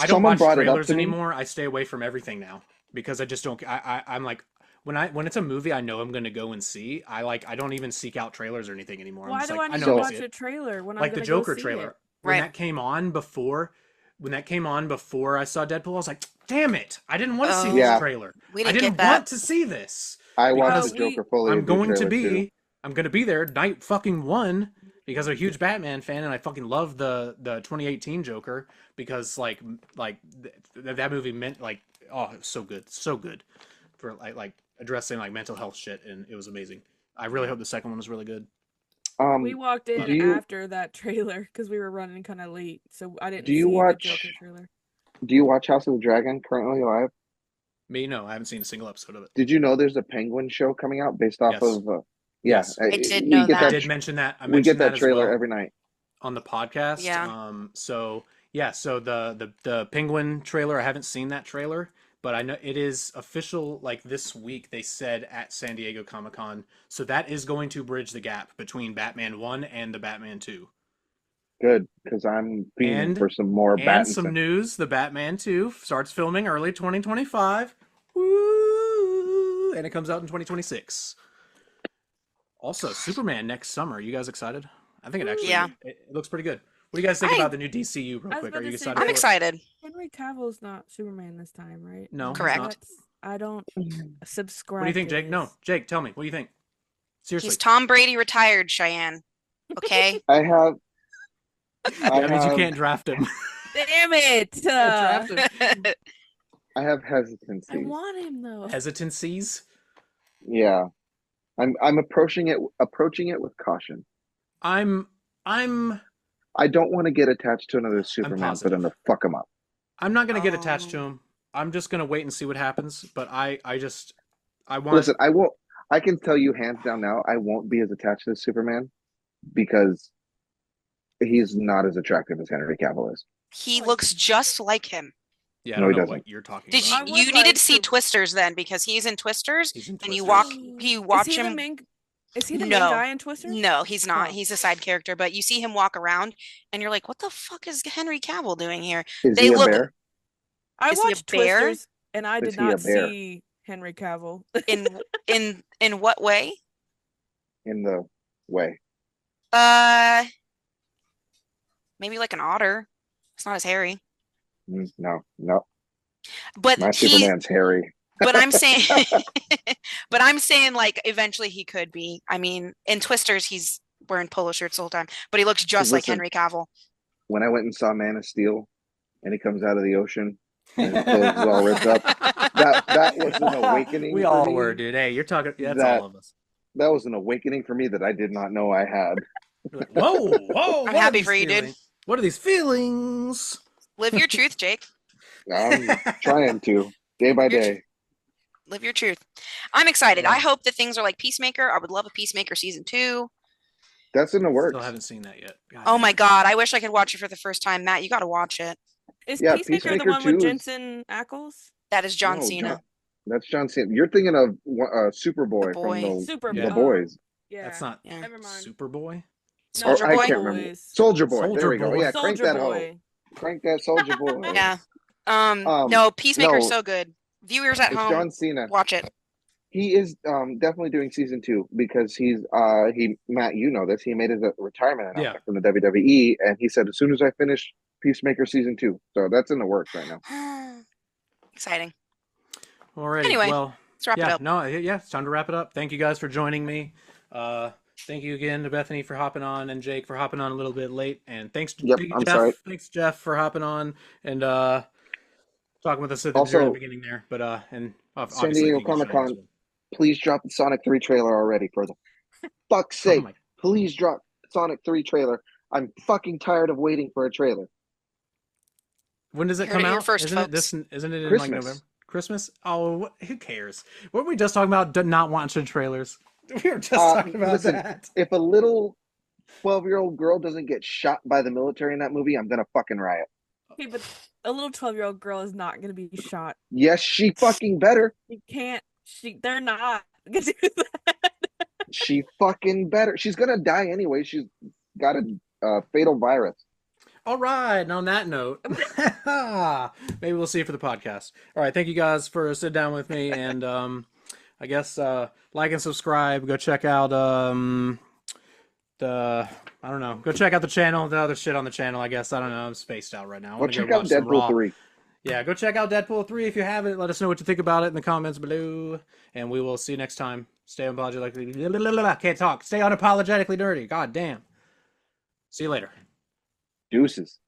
I don't watch trailers anymore. I stay away from everything now because I just don't. I'm like when it's a movie I know I'm going to go and see. I don't even seek out trailers or anything anymore. Why do I need to watch a trailer when I'm like the Joker trailer? When that came on before I saw Deadpool, I was like, damn it! I didn't want to see this trailer. I didn't want to see this. I watched the Joker fully. I'm going to be there night fucking one because I'm a huge Batman fan and I fucking love the 2018 Joker because like that movie meant like it was so good for like addressing like mental health shit, and it was amazing. I really hope the second one was really good. We walked in after that trailer because we were running kind of late, so I didn't see the Joker trailer. Do you watch House of the Dragon currently live? Me, no, I haven't seen a single episode of it. Did you know there's a Penguin show coming out based off of? Yes. I did know that. I did mention that. We get that trailer every night on the podcast. Yeah. So Yeah, so the Penguin trailer, I haven't seen that trailer, but I know it is official like this week they said at San Diego Comic-Con. So that is going to bridge the gap between Batman 1 and the Batman 2. Good, because I'm fiending And for some more and some Battinson. news, the Batman 2 starts filming early 2025. Woo! And it comes out in 2026. Also, Superman next summer. You guys excited? I think it actually Yeah. it looks pretty good. What do you guys think I- about the new DCU real I was quick? about Are to you say, excited I'm for it? excited. Henry Cavill's not Superman this time, right? No, he's Correct. not. I don't subscribe. What do you think, to Jake? No, this. Jake, tell me. What do you think? Seriously. He's Tom Brady retired, Cheyenne. Okay. I have. Yeah, that means you can't draft him. Damn it! Draft him. I have I hesitancies. want him though. Hesitancies. Yeah, I'm approaching it with caution. I'm I don't want to get attached to another Superman for them to fuck him up. I'm not gonna get attached to Oh. him. I'm just gonna wait and see what happens. But I want. Listen, I won't. I can tell you hands down now, I won't be as attached to Superman because he's not as attractive as Henry Cavill is. He looks just like him. Yeah, I No, don't he know doesn't. what you're talking Did you about. I would you needed like to see to- Twisters then because he's in Twisters He's in and you Twisters. watch Is he him. the main? Is he the No. main guy in Twister? No, he's not. Oh. He's a side character, but you see him walk around and you're like, what the fuck is Henry Cavill doing here? Is They he a look- bear? I Is he a watched bear? Twisters and I Is did he a not bear? see Henry Cavill. In what way? In the way. Maybe like an otter. It's not as hairy. No. But My he Superman's hairy. but I'm saying but I'm saying like eventually he could be. I mean, in Twisters he's wearing polo shirts the whole time, but he looks just like Listen. Henry Cavill. When I went and saw Man of Steel, and he comes out of the ocean, and his clothes is all ripped up. That was an awakening. We for all me. were, dude. Hey, you're talking. Yeah, that's That- all of us. That was an awakening for me that I did not know I had. You're like, whoa. I'm what are happy these for you, dude. feelings? What are these feelings? Live your truth, Jake. I'm trying to day by day. Live your truth. I'm excited. Yeah. I hope that things are like Peacemaker. I would love a Peacemaker season 2. That's in the works. Still haven't seen that yet. God Oh damn my it. god, I wish I could watch it for the first time. Matt, you got to watch it. Is Yeah, Peacemaker the Peacemaker one 2 with is- Jensen Ackles? That is John No, Cena. That's John Cena. You're thinking of Superboy The from Boy. Super Yeah. the Boys. Yeah. That's not Yeah. Never mind. Superboy. Soldier I Boy. can't remember. Boys. Soldier Boy. Soldier There we go. Boy. Yeah, crank Soldier that hoe. Boy. Crank that Soldier Boy. Yeah. Um, No, Peacemaker's no. so good. Viewers at It's home, John Cena. watch it. He is definitely doing season 2 because he's Matt, you know this. He made his retirement announcement from the WWE, and he said as soon as I finish Peacemaker season 2, so that's in the works right now. Exciting. Alrighty. Anyway, well, Let's wrap it yeah, up. no, yeah, it's time to wrap it up. Thank you guys for joining me. Thank you again to Bethany for hopping on and Jake for hopping on a little bit late. And thanks to Yep, I'm sorry. Thanks Jeff for hopping on and talking with us at the Also, very beginning there. But and San obviously Diego King of Shine Comic-Con, as well. please drop the Sonic 3 trailer already for the fuck's Oh sake. my- Please drop Sonic 3 trailer. I'm fucking tired of waiting for a trailer. When does it Heard come it here out? first, Isn't it folks. Isn't it in like Christmas. November? Christmas? Oh, who cares? Weren't we just talking about not watching trailers? We were just talking about listen, that. If a little 12-year-old girl doesn't get shot by the military in that movie, I'm gonna fucking riot. Okay, but a little 12-year-old girl is not going to be shot. Yes, she fucking better. You can't. They're not going to do that. She fucking better. She's gonna die anyway. She's got a fatal virus. All right. And on that note, maybe we'll see you for the podcast. All right. Thank you guys for sitting down with me. And I guess like and subscribe. Go check out I don't know. Go check out the channel, the other shit on the channel, I guess. I don't know. I'm spaced out right now. I Well, wanna check go out watch some Deadpool Raw. 3. Yeah, go check out Deadpool 3 if you haven't. Let us know what you think about it in the comments below. And we will see you next time. Stay unapologetically... Can't talk. Stay unapologetically dirty. God damn. See you later. Deuces.